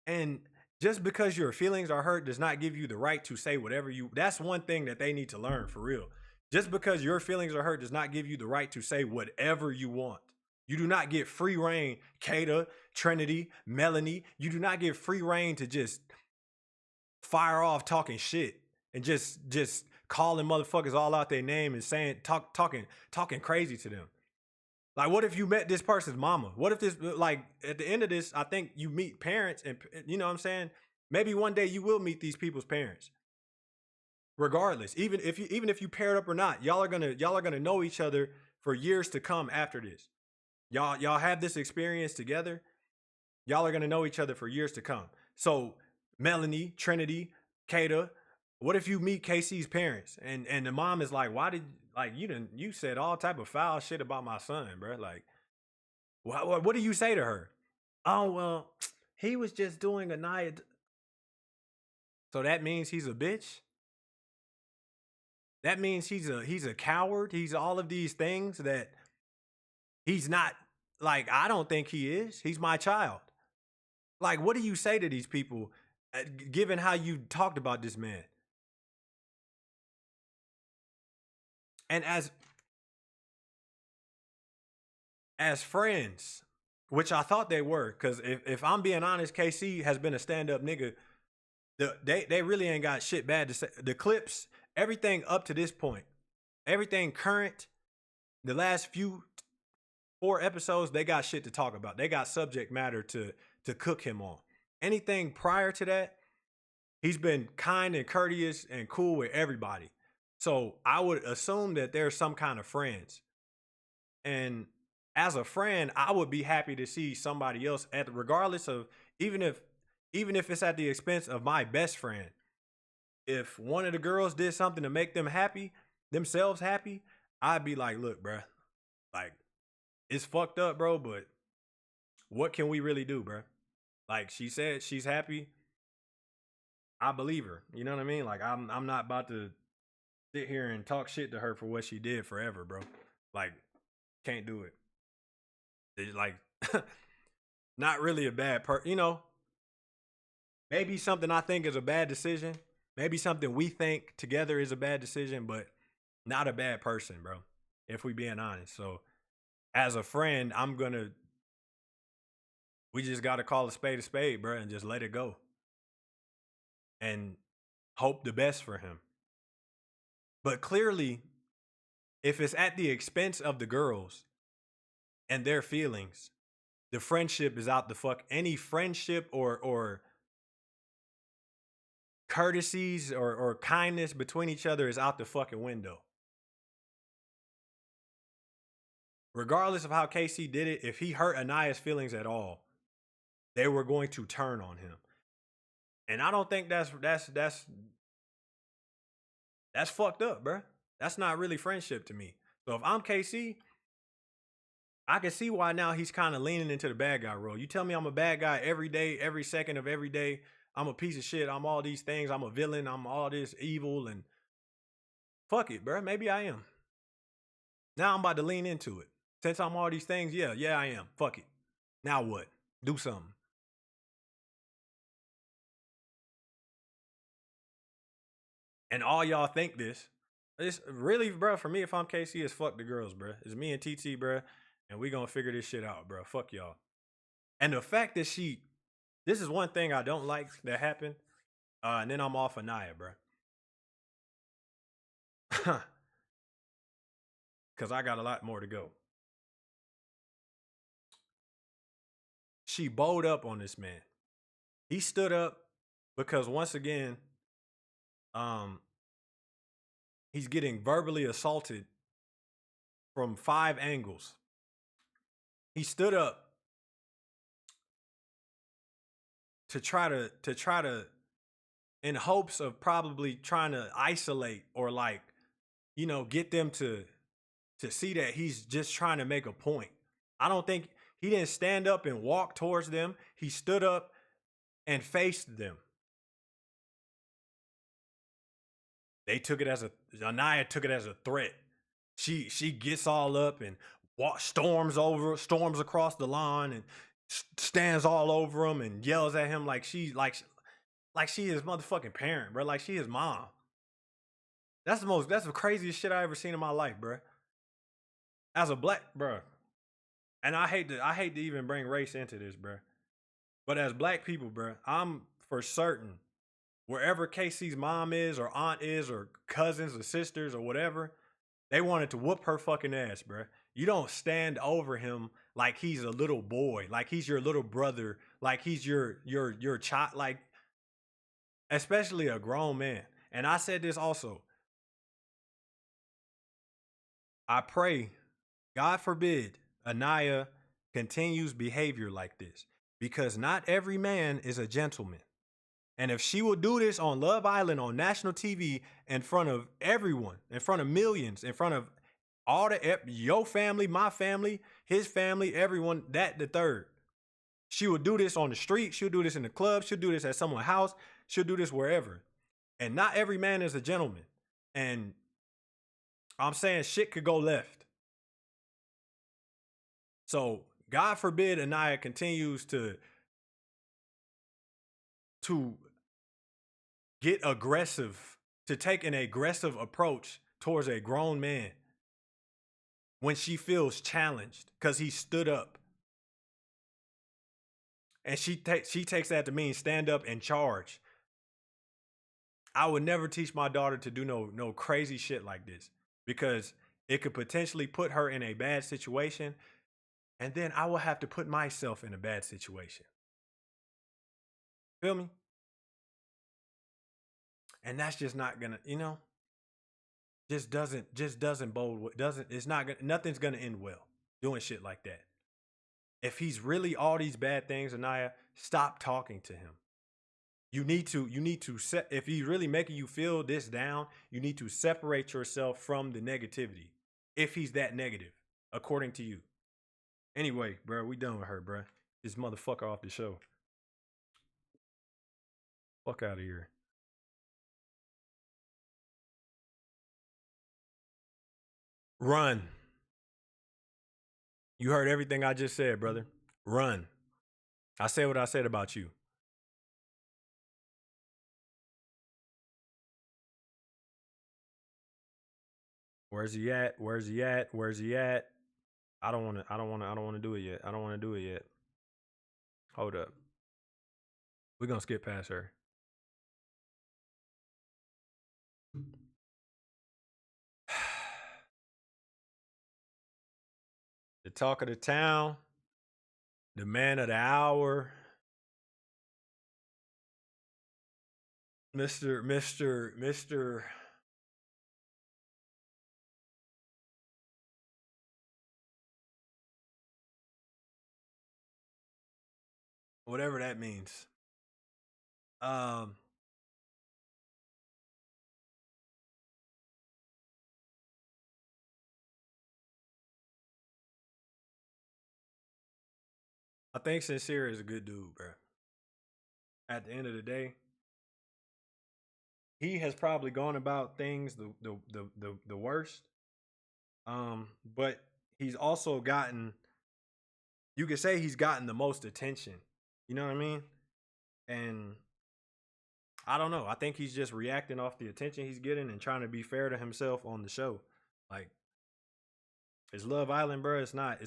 And just because your feelings are hurt does not give you the right to say whatever you that's one thing that they need to learn for real. Just because your feelings are hurt does not give you the right to say whatever you want. You do not get free reign, Kata, Trinity, Melanie. You do not get free reign to just fire off talking shit and just calling motherfuckers all out their name and saying talking crazy to them. Like, what if you met this person's mama? What if this, like, at the end of this, I think you meet parents, and you know what I'm saying? Maybe one day you will meet these people's parents. Regardless, even if you paired up or not, y'all are gonna know each other for years to come after this. Y'all have this experience together. Y'all are gonna know each other for years to come. So Melanie, Trinity, Kata, what if you meet KC's parents and the mom is like, why did like you said all type of foul shit about my son, bro? Like, what do you say to her? Oh well, he was just doing a night. So that means he's a bitch. That means he's a coward. He's all of these things that he's not. Like, I don't think he is. He's my child. Like, what do you say to these people, given how you talked about this man? And as friends, which I thought they were, because if I'm being honest, KC has been a stand-up nigga. They really ain't got shit bad to say. The clips, everything up to this point, everything current, the last 4 episodes, they got shit to talk about. They got subject matter to cook him on. Anything prior to that, he's been kind and courteous and cool with everybody. So I would assume that there's some kind of friends. And as a friend, I would be happy to see somebody else regardless of even if it's at the expense of my best friend. If one of the girls did something to make themselves happy, I'd be like, look, bro, like, it's fucked up, bro, but what can we really do, bro? Like, she said she's happy. I believe her. You know what I mean? Like, I'm not about to sit here and talk shit to her for what she did forever, bro. Like, can't do it. It's like not really a bad maybe something I think is a bad decision. Maybe something we think together is a bad decision, but not a bad person, bro. If we being honest. So as a friend, we just gotta call a spade, bro, and just let it go. And hope the best for him. But clearly, if it's at the expense of the girls and their feelings, the friendship is out the fuck. Any friendship or courtesies or kindness between each other is out the fucking window. Regardless of how KC did it, if he hurt Anaya's feelings at all, they were going to turn on him. And I don't think that's fucked up, bro. That's not really friendship to me. So if I'm KC, I can see why now he's kind of leaning into the bad guy role. You tell me I'm a bad guy every day, every second of every day. I'm a piece of shit. I'm all these things. I'm a villain. I'm all this evil and fuck it, bro. Maybe I am. Now I'm about to lean into it. Since I'm all these things, yeah, I am. Fuck it. Now what? Do something. And all y'all think this. It's really, bro, for me, if I'm KC, it's fuck the girls, bro. It's me and TT, bro. And we gonna figure this shit out, bro. Fuck y'all. And the fact that this is one thing I don't like that happened. And then I'm off Anaya, bro. Because I got a lot more to go. She bowed up on this man. He stood up because once again, he's getting verbally assaulted from 5 angles. He stood up to try to in hopes of probably trying to isolate or like, get them to see that he's just trying to make a point. I don't think he didn't stand up and walk towards them. He stood up and faced them. They took it as Anaya took it as a threat. She gets all up and storms across the lawn and stands all over him and yells at him like she his motherfucking parent, bro. Like she his mom. That's the craziest shit I ever seen in my life, bro. As a black, bro. And I hate to even bring race into this, bro. But as black people, bro, I'm for certain wherever Casey's mom is or aunt is or cousins or sisters or whatever, they wanted to whoop her fucking ass, bro. You don't stand over him like he's a little boy, like he's your little brother, like he's your child, like especially a grown man. And I said this also. I pray, God forbid, Anaya continues behavior like this because not every man is a gentleman. And if she will do this on Love Island on national TV in front of everyone, in front of millions, in front of all your family, my family, his family, everyone, that the third. She will do this on the street. She'll do this in the club. She'll do this at someone's house. She'll do this wherever. And not every man is a gentleman. And I'm saying shit could go left. So God forbid Anaya continues to get aggressive, to take an aggressive approach towards a grown man when she feels challenged because he stood up. And she takes that to mean stand up and charge. I would never teach my daughter to do no crazy shit like this because it could potentially put her in a bad situation, and then I will have to put myself in a bad situation. Feel me? And that's just not gonna, just doesn't bode, doesn't, it's not gonna, nothing's gonna end well doing shit like that. If he's really all these bad things, Anaya, stop talking to him. You need to set, if he's really making you feel this down, you need to separate yourself from the negativity. If he's that negative, according to you. Anyway, bro, we done with her, bro. This motherfucker off the show. Fuck out of here. Run. You heard everything I just said, brother. Run. I said what I said about you. Where's he at? Where's he at? Where's he at? I don't want to do it yet. I don't want to do it yet. Hold up. We're going to skip past her. The talk of the town, the man of the hour, Mr. Whatever that means. I think Sincere is a good dude, bro. At the end of the day, he has probably gone about things the worst. But he's also gotten, you could say he's gotten the most attention. You know what I mean? And I don't know. I think he's just reacting off the attention he's getting and trying to be fair to himself on the show. Like, it's Love Island, bro. It's not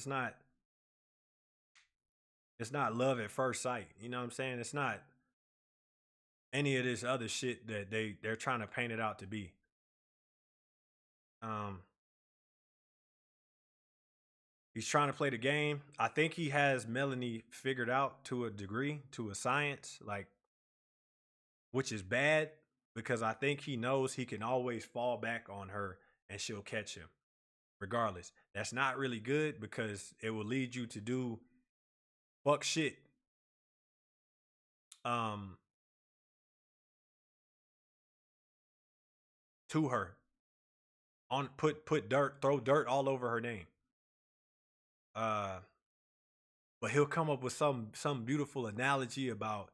love at first sight. You know what I'm saying? It's not any of this other shit that they're trying to paint it out to be. He's trying to play the game. I think he has Melanie figured out to a degree, to a science, like, which is bad because I think he knows he can always fall back on her and she'll catch him regardless. That's not really good because it will lead you to do fuck shit. To her. On throw dirt all over her name. But he'll come up with some beautiful analogy about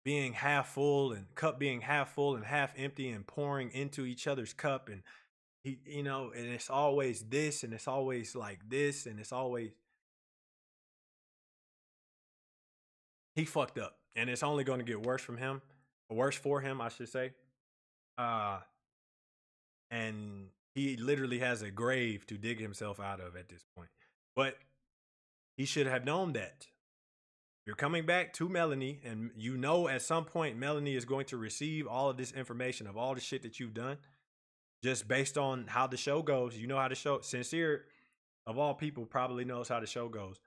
being half full and cup being half full and half empty and pouring into each other's cup, and he, you know, and it's always this and it's always like this and it's always he fucked up, and it's only going to get worse from him, or worse for him, I should say. Uh, and he literally has a grave to dig himself out of at this point. But he should have known that you're coming back to Melanie, and you know at some point Melanie is going to receive all of this information of all the shit that you've done, just based on how the show goes. You know how the show, Sincere of all people, probably knows how the show goes.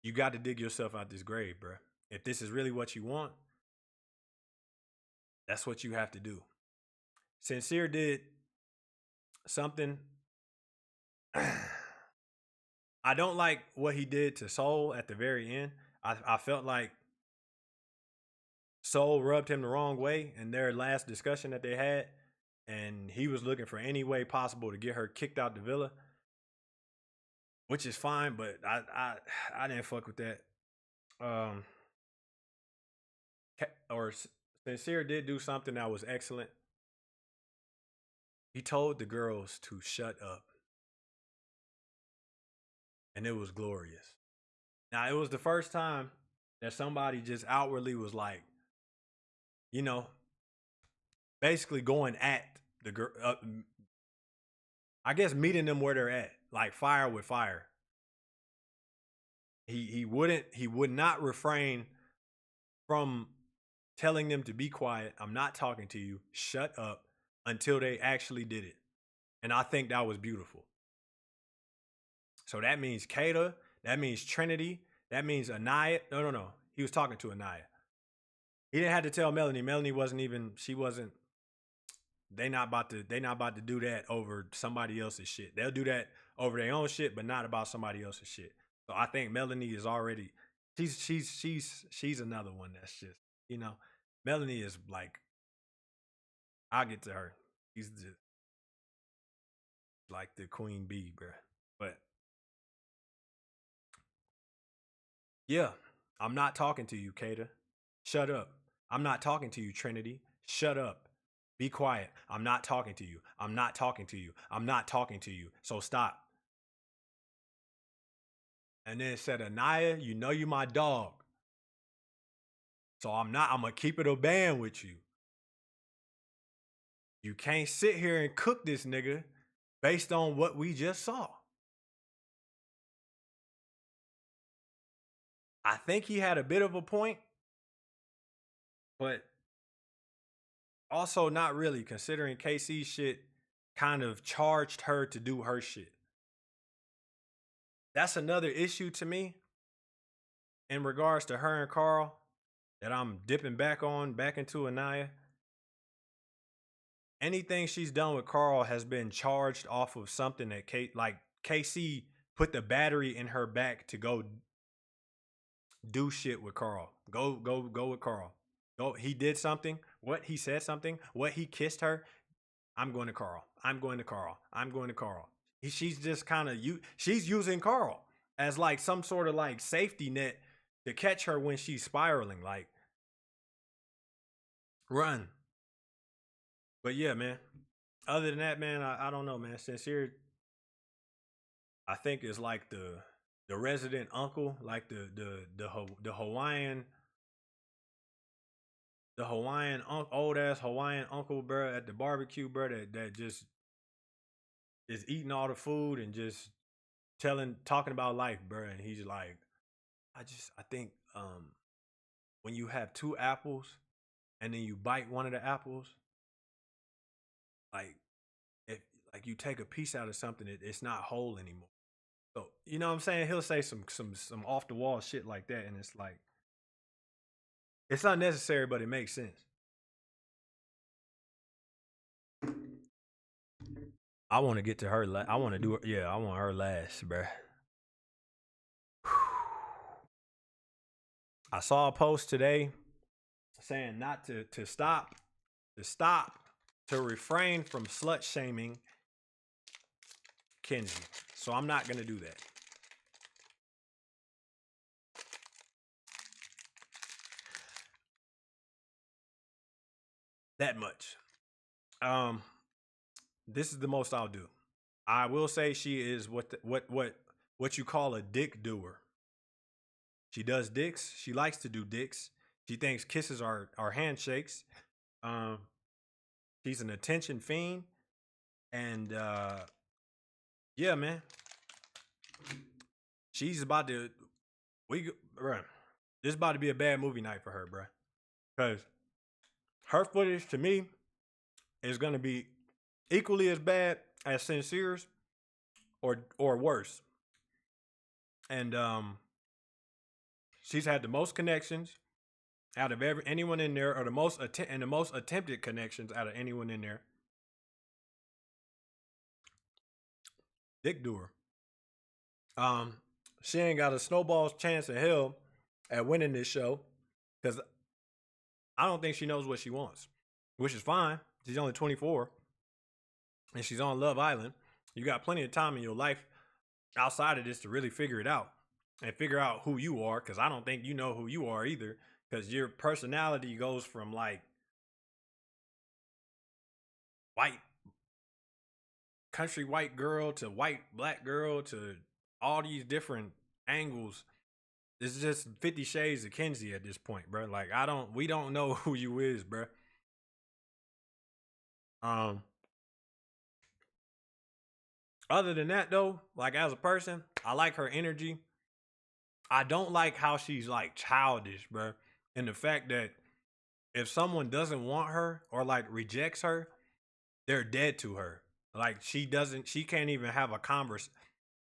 You got to dig yourself out this grave, bro. If this is really what you want, that's what you have to do. Sincere did something. I don't like what he did to Soul at the very end. I felt like Soul rubbed him the wrong way in their last discussion that they had, and he was looking for any way possible to get her kicked out the villa, which is fine, but I didn't fuck with that. Um, or Sincere did do something that was excellent. He told the girls to shut up, and it was glorious. Now, it was the first time that somebody just outwardly was like, you know, basically going at the girl. I guess meeting them where they're at, like fire with fire. He would not refrain from telling them to be quiet. I'm not talking to you. Shut up, until they actually did it. And I think that was beautiful. So that means Kata, that means Trinity, that means Anaya. No. He was talking to Anaya. He didn't have to tell Melanie. Melanie wasn't even, she wasn't, they not about to do that over somebody else's shit. They'll do that over their own shit, but not about somebody else's shit. So I think Melanie is already, she's another one that's just, you know, Melanie is like, I'll get to her. She's just like the queen bee, bruh. But yeah, I'm not talking to you, Kata. Shut up. I'm not talking to you, Trinity. Shut up. Be quiet. I'm not talking to you. I'm not talking to you. I'm not talking to you. So stop. And then said, Anaya, you know you my dog. So I'm gonna keep it a band with you. You can't sit here and cook this nigga based on what we just saw. I think he had a bit of a point, but also not really, considering KC's shit kind of charged her to do her shit. That's another issue to me in regards to her and Carl that I'm dipping back into Anaya. Anything she's done with Carl has been charged off of something that KC put the battery in her back to go do shit with Carl. Go with Carl. Go. He did something. What he said something. What he kissed her. I'm going to Carl. I'm going to Carl. I'm going to Carl. She's just kind of she's using Carl as like some sort of like safety net to catch her when she's spiraling. Like, run. But yeah, man. Other than that, man, I don't know, man. Sincere, I think is like the resident uncle, like the Hawaiian old ass Hawaiian uncle, bro, at the barbecue, bro, that just is eating all the food and just talking about life, bro. And he's like, I think when you have two apples and then you bite one of the apples, like if like you take a piece out of something, it's not whole anymore. So you know what I'm saying? He'll say some off the wall shit like that, and it's like it's unnecessary, but it makes sense. I want to get to her. I want to do it. Yeah, I want her last, bruh. I saw a post today saying not to stop, to refrain from slut shaming Kenzie. So I'm not gonna do that. that much. Um, this is the most I'll do. I will say she is what you call a dick doer. She does dicks. She likes to do dicks. She thinks kisses are handshakes. Um, she's an attention fiend, and yeah, man, she's about to bruh, this is about to be a bad movie night for her, bruh. Because her footage to me is gonna be equally as bad as Sincere's or worse. And she's had the most connections out of anyone in there, or the most attempted connections out of anyone in there. Dick doer. Um, she ain't got a snowball's chance in hell at winning this show because I don't think she knows what she wants, which is fine. She's only 24 and she's on Love Island. You got plenty of time in your life outside of this to really figure it out and figure out who you are, because I don't think you know who you are either, because your personality goes from like white country white girl to white black girl to all these different angles. It's just 50 shades of Kenzie at this point, bro. Like we don't know who you is, bro. Um, other than that though, like as a person, I like her energy. I don't like how she's like childish, bro. And the fact that if someone doesn't want her or like rejects her, they're dead to her. Like she can't even have a converse.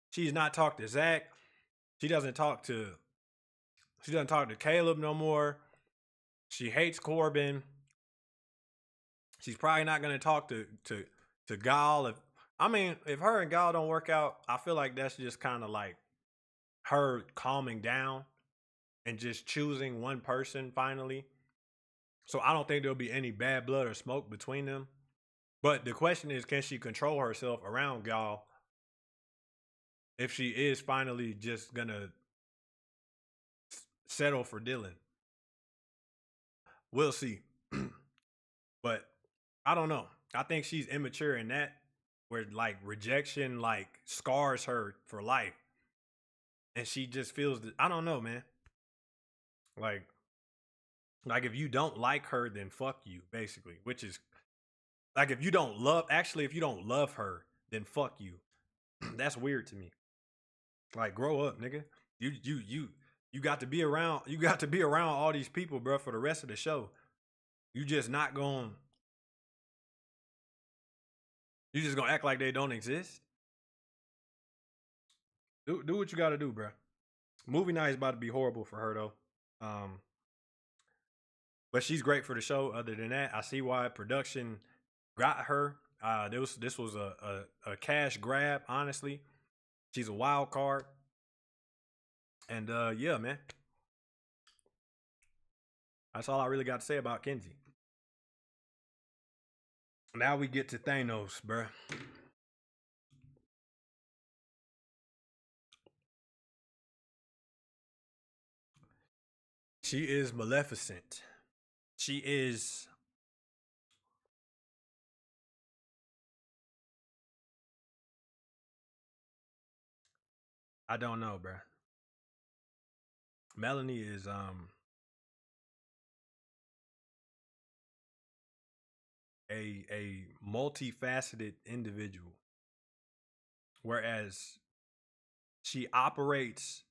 She's not talked to Zach. She doesn't talk to she doesn't talk to Caleb no more. She hates Corbin. She's probably not gonna talk to Gal. If her and Gal don't work out, I feel like that's just kind of like her calming down and just choosing one person finally. So I don't think there'll be any bad blood or smoke between them. But the question is, can she control herself around Gal if she is finally just gonna settle for Dylan? We'll see. But I don't know. I think she's immature in that, where like rejection like scars her for life, and she just feels that I don't know, man. Like like if you don't like her, then fuck you, basically. Which is like if you don't love her, then fuck you. That's weird to me. Like grow up, nigga. You got to be around. You got to be around all these people, bro, for the rest of the show. You just not going. You just gonna act like they don't exist. Do what you got to do, bro. Movie night is about to be horrible for her though. Um, but she's great for the show. Other than that, I see why production got her. This was a cash grab. Honestly, she's a wild card. And yeah, man, that's all I really got to say about Kenzie. Now we get to Thanos, bruh. She is Maleficent. She is. I don't know, bruh. Melanie is a multifaceted individual, whereas she operates.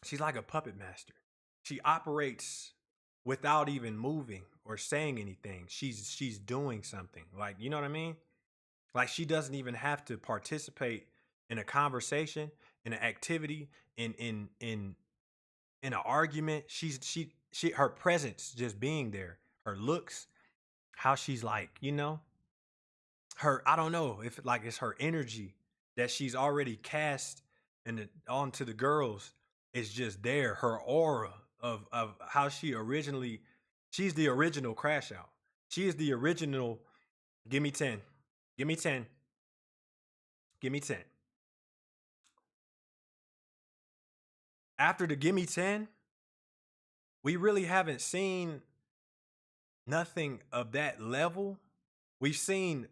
She's like a puppet master. She operates without even moving or saying anything. She's doing something. Like, you know what I mean? Like she doesn't even have to participate in a conversation, in an activity, in an argument. She her presence just being there, her looks, how she's like, her I don't know if like it's her energy that she's already cast and onto the girls is just there. Her aura of how she's the original crash out. She is the original. Give me 10. Give me 10. Give me 10. After the give me 10, we really haven't seen nothing of that level. We've seen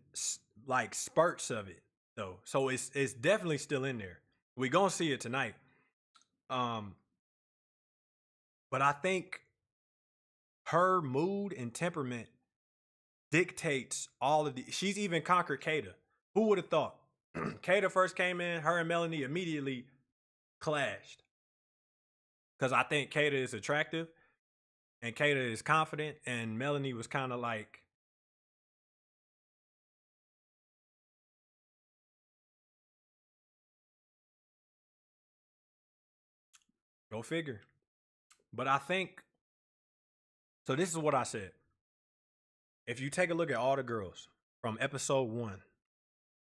like spurts of it though, so it's definitely still in there. We gonna see it tonight. Um, but I think her mood and temperament dictates all of the. She's even conquered Kata. Who would have thought? Kata first came in, her and Melanie immediately clashed because I think Kata is attractive and Kata is confident, and Melanie was kind of like, go figure. But I think so. This is what I said. If you take a look at all the girls from episode 1,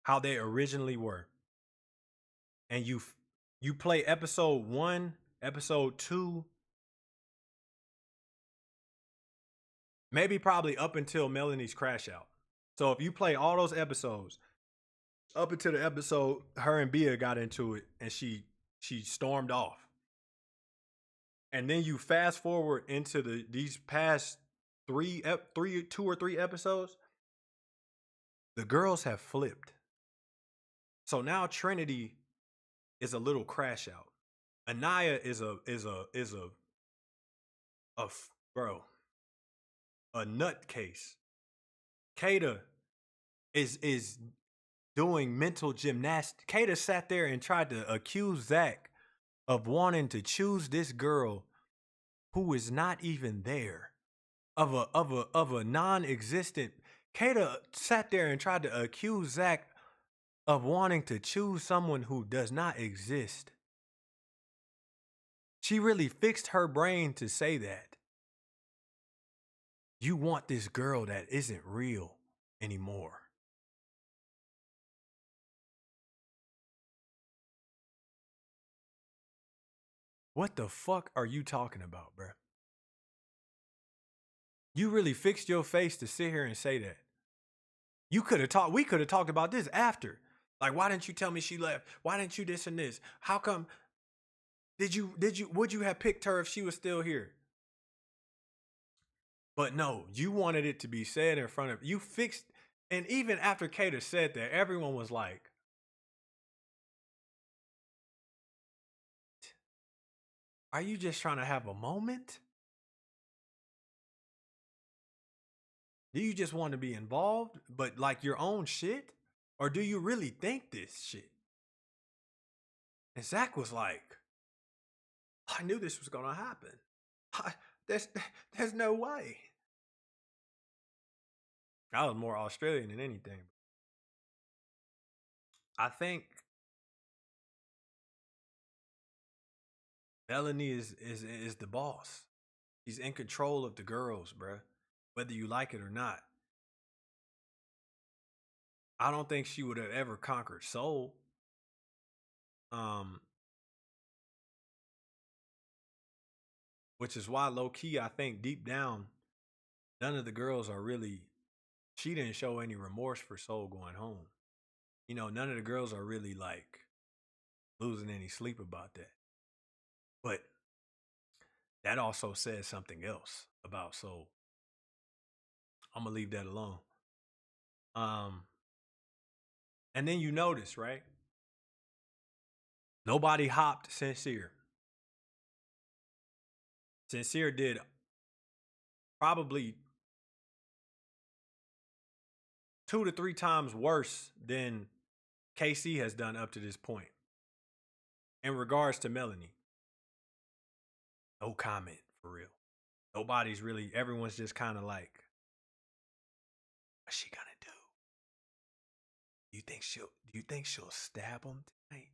how they originally were, and you play episode 1, episode 2, maybe probably up until Melanie's crash out. So if you play all those episodes up until the episode her and Bia got into it and she stormed off, and then you fast forward into these past 2 or 3 episodes, the girls have flipped. So now Trinity is a little crash out. Anaya is a bro, a nutcase. Kata is doing mental gymnastics. Kata sat there and tried to accuse Zach of wanting to choose this girl who is not even there, of a non-existent. Kata sat there and tried to accuse Zach of wanting to choose someone who does not exist. She really fixed her brain to say that. You want this girl that isn't real anymore. What the fuck are you talking about, bruh? You really fixed your face to sit here and say that. You could have talked. We could have talked about this after. Like, why didn't you tell me she left? Why didn't you this and this? How come? Would you have picked her if she was still here? But no, you wanted it to be said in front of you. Fixed, and even after Kata said that, everyone was like, "Are you just trying to have a moment? Do you just want to be involved, but like your own shit, or do you really think this shit?" And Zach was like, "I knew this was gonna happen. I, there's there's no way." I was more Australian than anything. I think Melanie is the boss. She's in control of the girls, bruh. Whether you like it or not. I don't think she would have ever conquered Soul. Um, which is why low key, I think deep down, none of the girls are really. She didn't show any remorse for Soul going home. You know, none of the girls are really like losing any sleep about that. But that also says something else about Soul. I'm gonna leave that alone. Um, and then you notice, right? Nobody hopped Sincere. Sincere did probably 2 to 3 times worse than KC has done up to this point in regards to Melanie. No comment for real. Nobody's really. Everyone's just kind of like, what's she gonna do? Do you think she'll stab him tonight?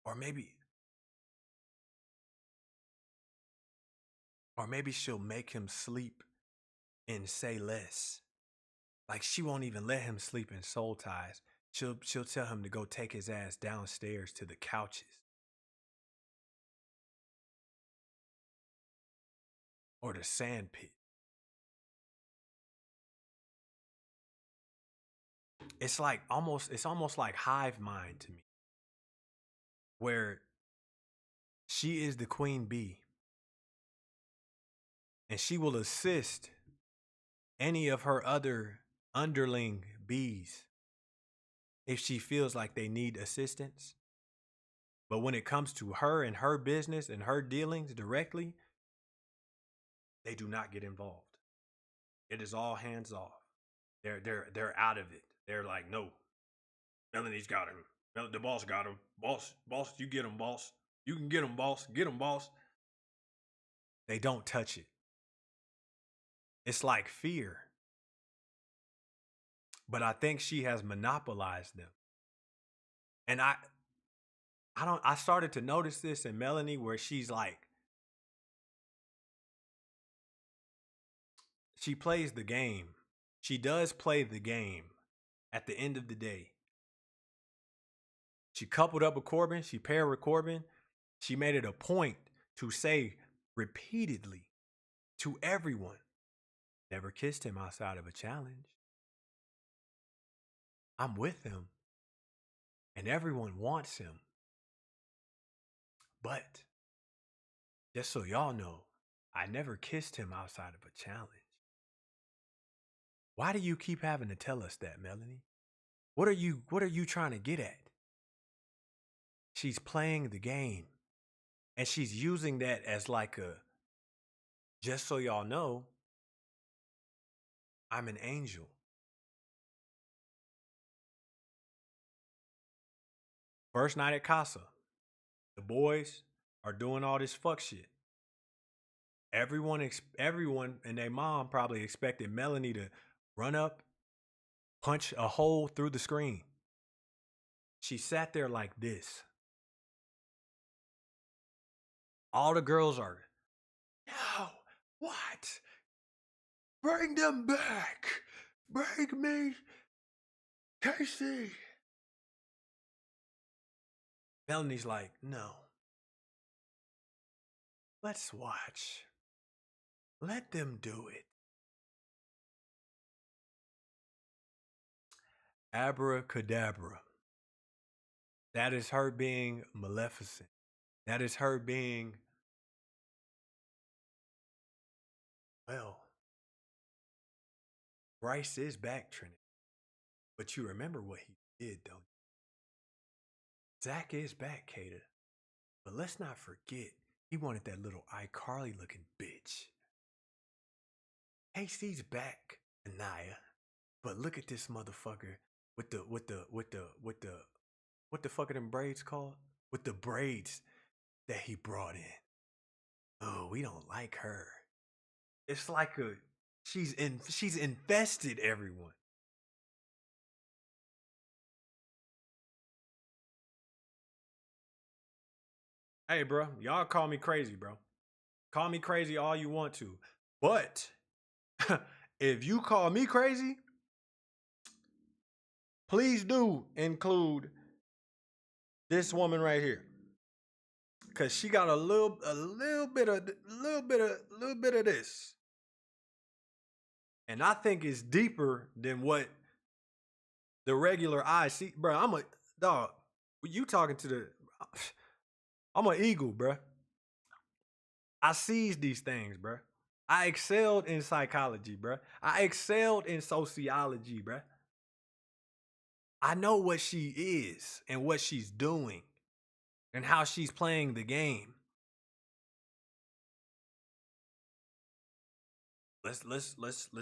Or maybe she'll make him sleep and say less. Like she won't even let him sleep in soul ties. She'll tell him to go take his ass downstairs to the couches or the sand pit. It's almost like hive mind to me, where she is the queen bee and she will assist any of her other underling bees if she feels like they need assistance. But when it comes to her and her business and her dealings directly, they do not get involved. It is all hands off. They're out of it. They're like, no, Melanie's got him. The boss got him. Boss, you get him, boss. You can get him, boss. Get him, boss. They don't touch it. It's like fear. But I think she has monopolized them. And I started to notice this in Melanie where she's like, she plays the game. She does play the game at the end of the day. She coupled up with Corbin. She paired with Corbin. She made it a point to say repeatedly to everyone, never kissed him outside of a challenge. I'm with him. And everyone wants him. But just so y'all know, I never kissed him outside of a challenge. Why do you keep having to tell us that, Melanie? What are you trying to get at? She's playing the game. And she's using that as like a, just so y'all know, I'm an angel. First night at Casa, the boys are doing all this fuck shit. Everyone and their mom probably expected Melanie to run up, punch a hole through the screen. She sat there like this. All the girls are, no, what? Bring them back. Bring me Casey. Melanie's like, no. Let's watch. Let them do it. Abracadabra. That is her being Maleficent. That is her being, well, Bryce is back, Trinity. But you remember what he did, don't you? Zach is back, Kata. But let's not forget, he wanted that little iCarly looking bitch. Casey's back, Anaya. But look at this motherfucker with the what the fuck are them braids called? With the braids that he brought in. Oh, we don't like her. It's like she's infested everyone. Hey, bro, y'all call me crazy, bro. Call me crazy all you want to. But if you call me crazy, please do include this woman right here. Cause she got a little bit of this. And I think it's deeper than what the regular eye see. Bro, I'm a dog. You talking to the I'm an eagle, bro. I seized these things, bro. I excelled in psychology, bro. I excelled in sociology, bro. I know what she is and what she's doing and how she's playing the game. Let's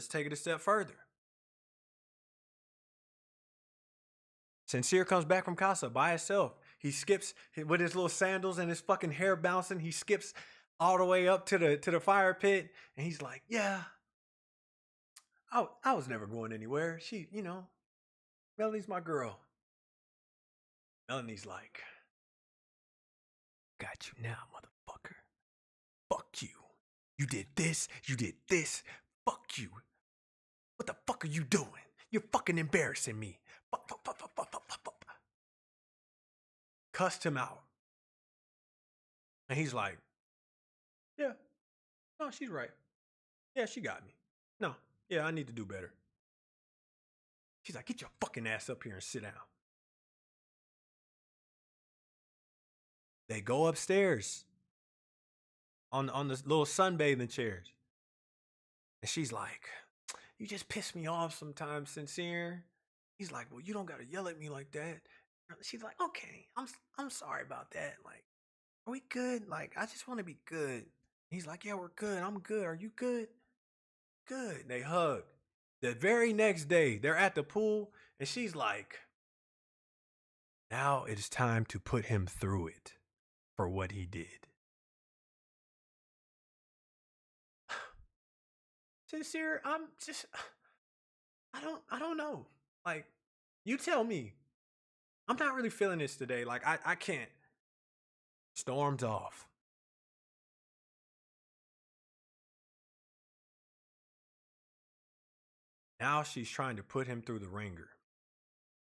take it a step further. Sincere comes back from Casa by himself. He skips with his little sandals and his fucking hair bouncing. He skips all the way up to the fire pit, and he's like, "Yeah, I was never going anywhere. She, Melanie's my girl." Melanie's like, "Got you now, motherfucker. Fuck you. You did this. You did this. Fuck you. What the fuck are you doing? You're fucking embarrassing me." Fuck. Cussed him out. And he's like, "Yeah, no, she's right. Yeah, she got me. No, yeah, I need to do better." She's like, "Get your fucking ass up here and sit down." They go upstairs on the little sunbathing chairs. And she's like, you just piss me off sometimes, Sincere. He's like, well, you don't gotta yell at me like that. She's like, okay, I'm sorry about that. Like, are we good? Like, I just want to be good. He's like, yeah, we're good. I'm good. Are you good? Good. They hug. The very next day, they're at the pool, and she's like, now it is time to put him through it for what he did. Sincere, I don't know. Like, you tell me. I'm not really feeling this today. Like, I can't. Stormed off. Now she's trying to put him through the ringer.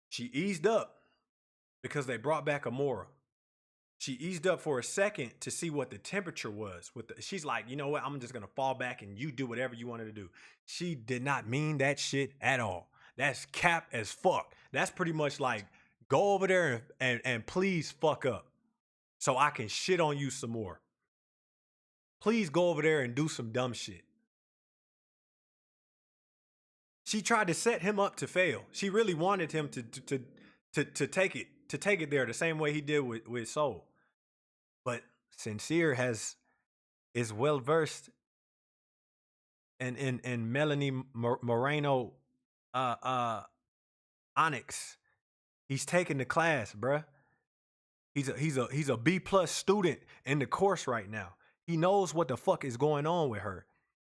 She eased up because they brought back Amora. She eased up for a second to see what the temperature was. She's like, you know what? I'm just gonna fall back and you do whatever you wanted to do. She did not mean that shit at all. That's cap as fuck. That's pretty much like, go over there and please fuck up so I can shit on you some more. Please go over there and do some dumb shit. She tried to set him up to fail. She really wanted him to take it there the same way he did with Soul. But Sincere is well versed in Melanie Moreno Onyx. He's taking the class, bruh. He's a B plus student in the course right now. He knows what the fuck is going on with her.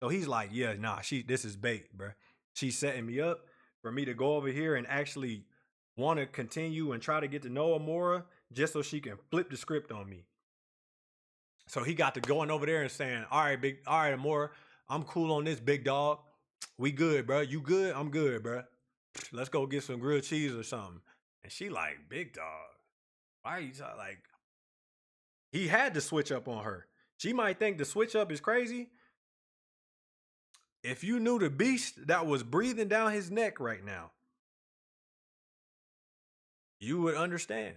So he's like, yeah, nah, this is bait, bruh. She's setting me up for me to go over here and actually want to continue and try to get to know Amora just so she can flip the script on me. So he got to going over there and saying, all right, Amora, I'm cool on this, big dog. We good, bro. You good? I'm good, bro. Let's go get some grilled cheese or something. And she like, big dog. Why are you like? He had to switch up on her. She might think the switch up is crazy. If you knew the beast that was breathing down his neck right now, you would understand.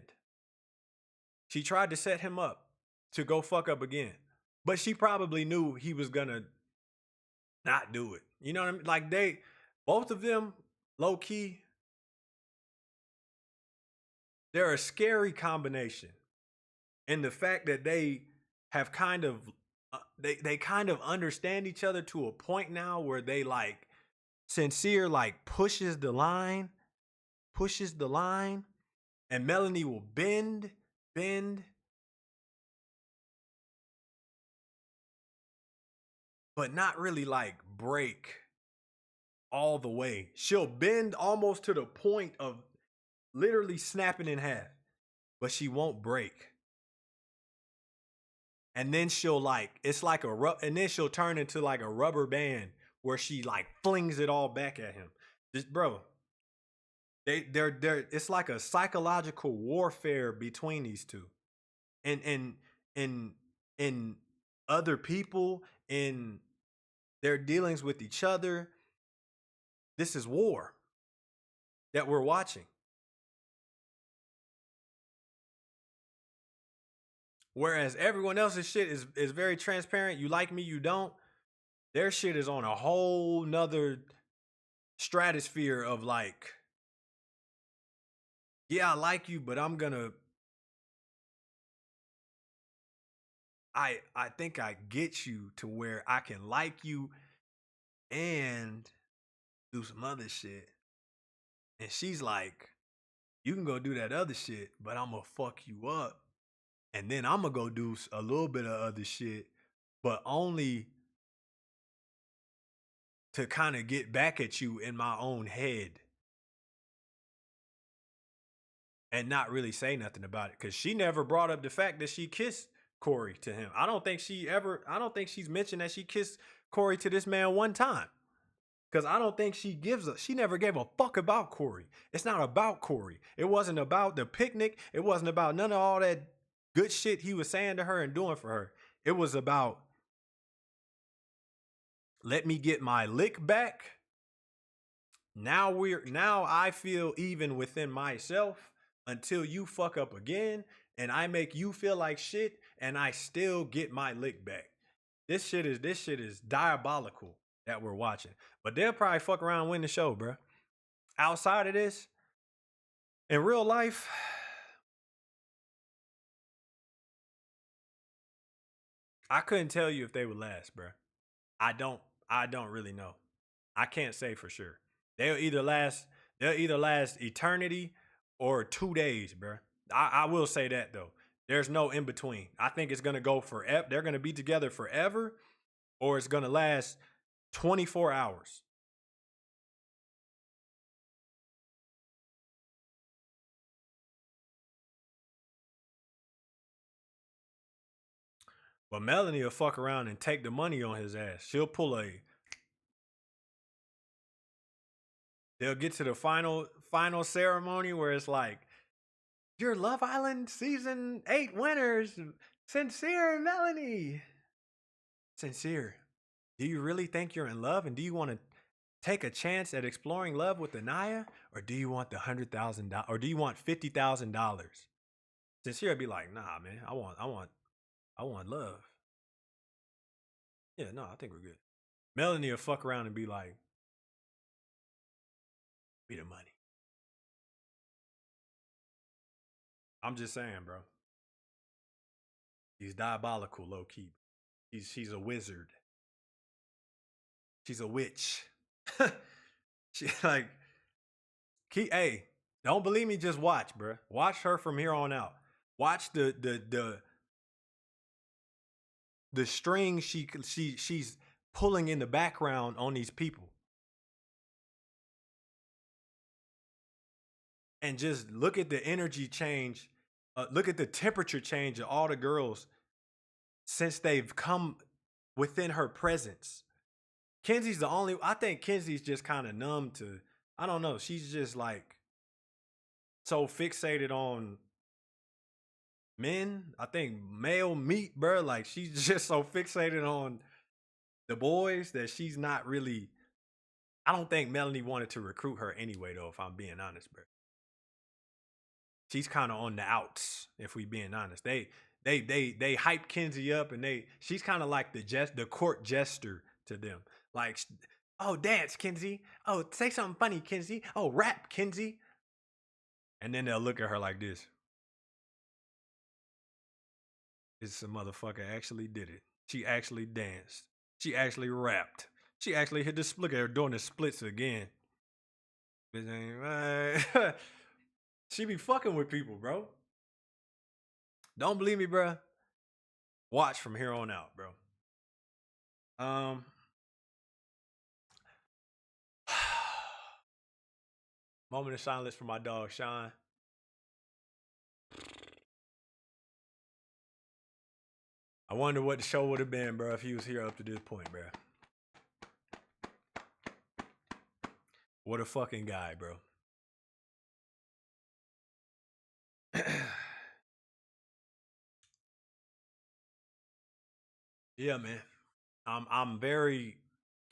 She tried to set him up to go fuck up again. But she probably knew he was gonna not do it. You know what I mean? Like both of them, low key, they're a scary combination. And the fact that they have kind of they kind of understand each other to a point now where they like Sincere like pushes the line, and Melanie will bend, but not really like break all the way. She'll bend almost to the point of literally snapping in half, but she won't break. And then she'll like, it's like and then she'll turn into like a rubber band where she like flings it all back at him. Just bro, they're it's like a psychological warfare between these two. And in other people, in their dealings with each other. This is war that we're watching. Whereas everyone else's shit is very transparent. You like me, you don't. Their shit is on a whole nother stratosphere of like, yeah, I like you, but I'm gonna I think I get you to where I can like you and do some other shit. And she's like, you can go do that other shit, but I'm gonna fuck you up. And then I'm gonna go do a little bit of other shit, but only to kind of get back at you in my own head and not really say nothing about it. Cause she never brought up the fact that she kissed Corey to him. I don't think she's mentioned that she kissed Corey to this man one time. Cause I don't think she never gave a fuck about Corey. It's not about Corey. It wasn't about the picnic. It wasn't about none of all that good shit he was saying to her and doing for her. It was about, let me get my lick back. Now I feel even within myself until you fuck up again and I make you feel like shit and I still get my lick back. This shit is diabolical that we're watching. But they'll probably fuck around and win the show, bro. Outside of this, in real life, I couldn't tell you if they would last, bro. I don't. I don't really know. I can't say for sure. They'll either last. They'll either last eternity or 2 days, bro. I will say that though. There's no in between. I think it's gonna go forever. They're gonna be together forever, or it's gonna last 24 hours. But Melanie will fuck around and take the money on his ass. She'll pull a. They'll get to the final ceremony where it's like, your Love Island season 8 winners, Sincere and Melanie. Sincere, do you really think you're in love, and do you want to take a chance at exploring love with Anaya, or do you want the $100,000, or do you want $50,000? Sincere would be like, nah, man, I want love. Yeah, no, I think we're good. Melanie will fuck around and be like, be the money. I'm just saying, bro. He's diabolical, low key. She's a wizard. She's a witch. She like, hey, don't believe me? Just watch, bro. Watch her from here on out. Watch the string she's pulling in the background on these people, and just look at the energy change. Look at the temperature change of all the girls since they've come within her presence. Kenzie's the only. I think Kenzie's just kind of numb to. I don't know. She's just like so fixated on men. I think male meat, bro. Like she's just so fixated on the boys that she's not really. I don't think Melanie wanted to recruit her anyway, though. If I'm being honest, bro. She's kind of on the outs. If we being honest, they hype Kenzie up, and she's kind of like the court jester to them. Like, oh, dance, Kenzie. Oh, say something funny, Kenzie. Oh, rap, Kenzie. And then they'll look at her like this. This motherfucker actually did it. She actually danced. She actually rapped. She actually hit this. Look at her doing the splits again. She be fucking with people, bro. Don't believe me, bro? Watch from here on out, bro. Moment of silence for my dog, Sean. I wonder what the show would have been, bro, if he was here up to this point, bro. What a fucking guy, bro. Yeah, man. I'm very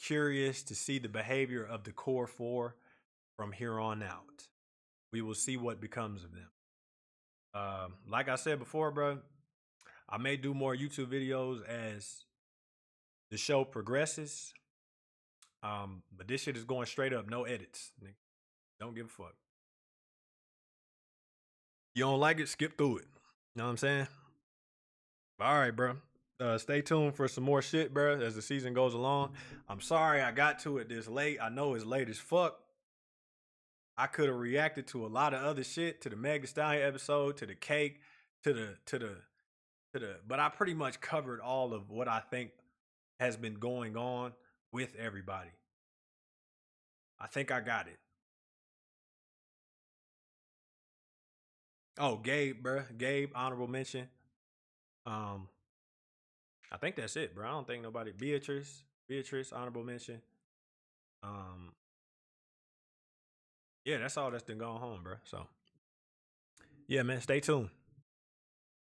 curious to see the behavior of the core four from here on out. We will see what becomes of them. Like I said before, bro, I may do more YouTube videos as the show progresses. But this shit is going straight up, no edits. Don't give a fuck. You don't like it, skip through it. You know what I'm saying? All right, bro. Stay tuned for some more shit, bro, as the season goes along. I'm sorry I got to it this late. I know it's late as fuck. I could have reacted to a lot of other shit, to the Meg Thee Stallion episode, to the cake, to the but I pretty much covered all of what I think has been going on with everybody. I think I got it. Oh, Gabe, bro. Gabe, honorable mention. I think that's it, bro. I don't think nobody. Beatrice, honorable mention. Um, yeah, that's all that's been going home, bro. So, yeah, man, stay tuned.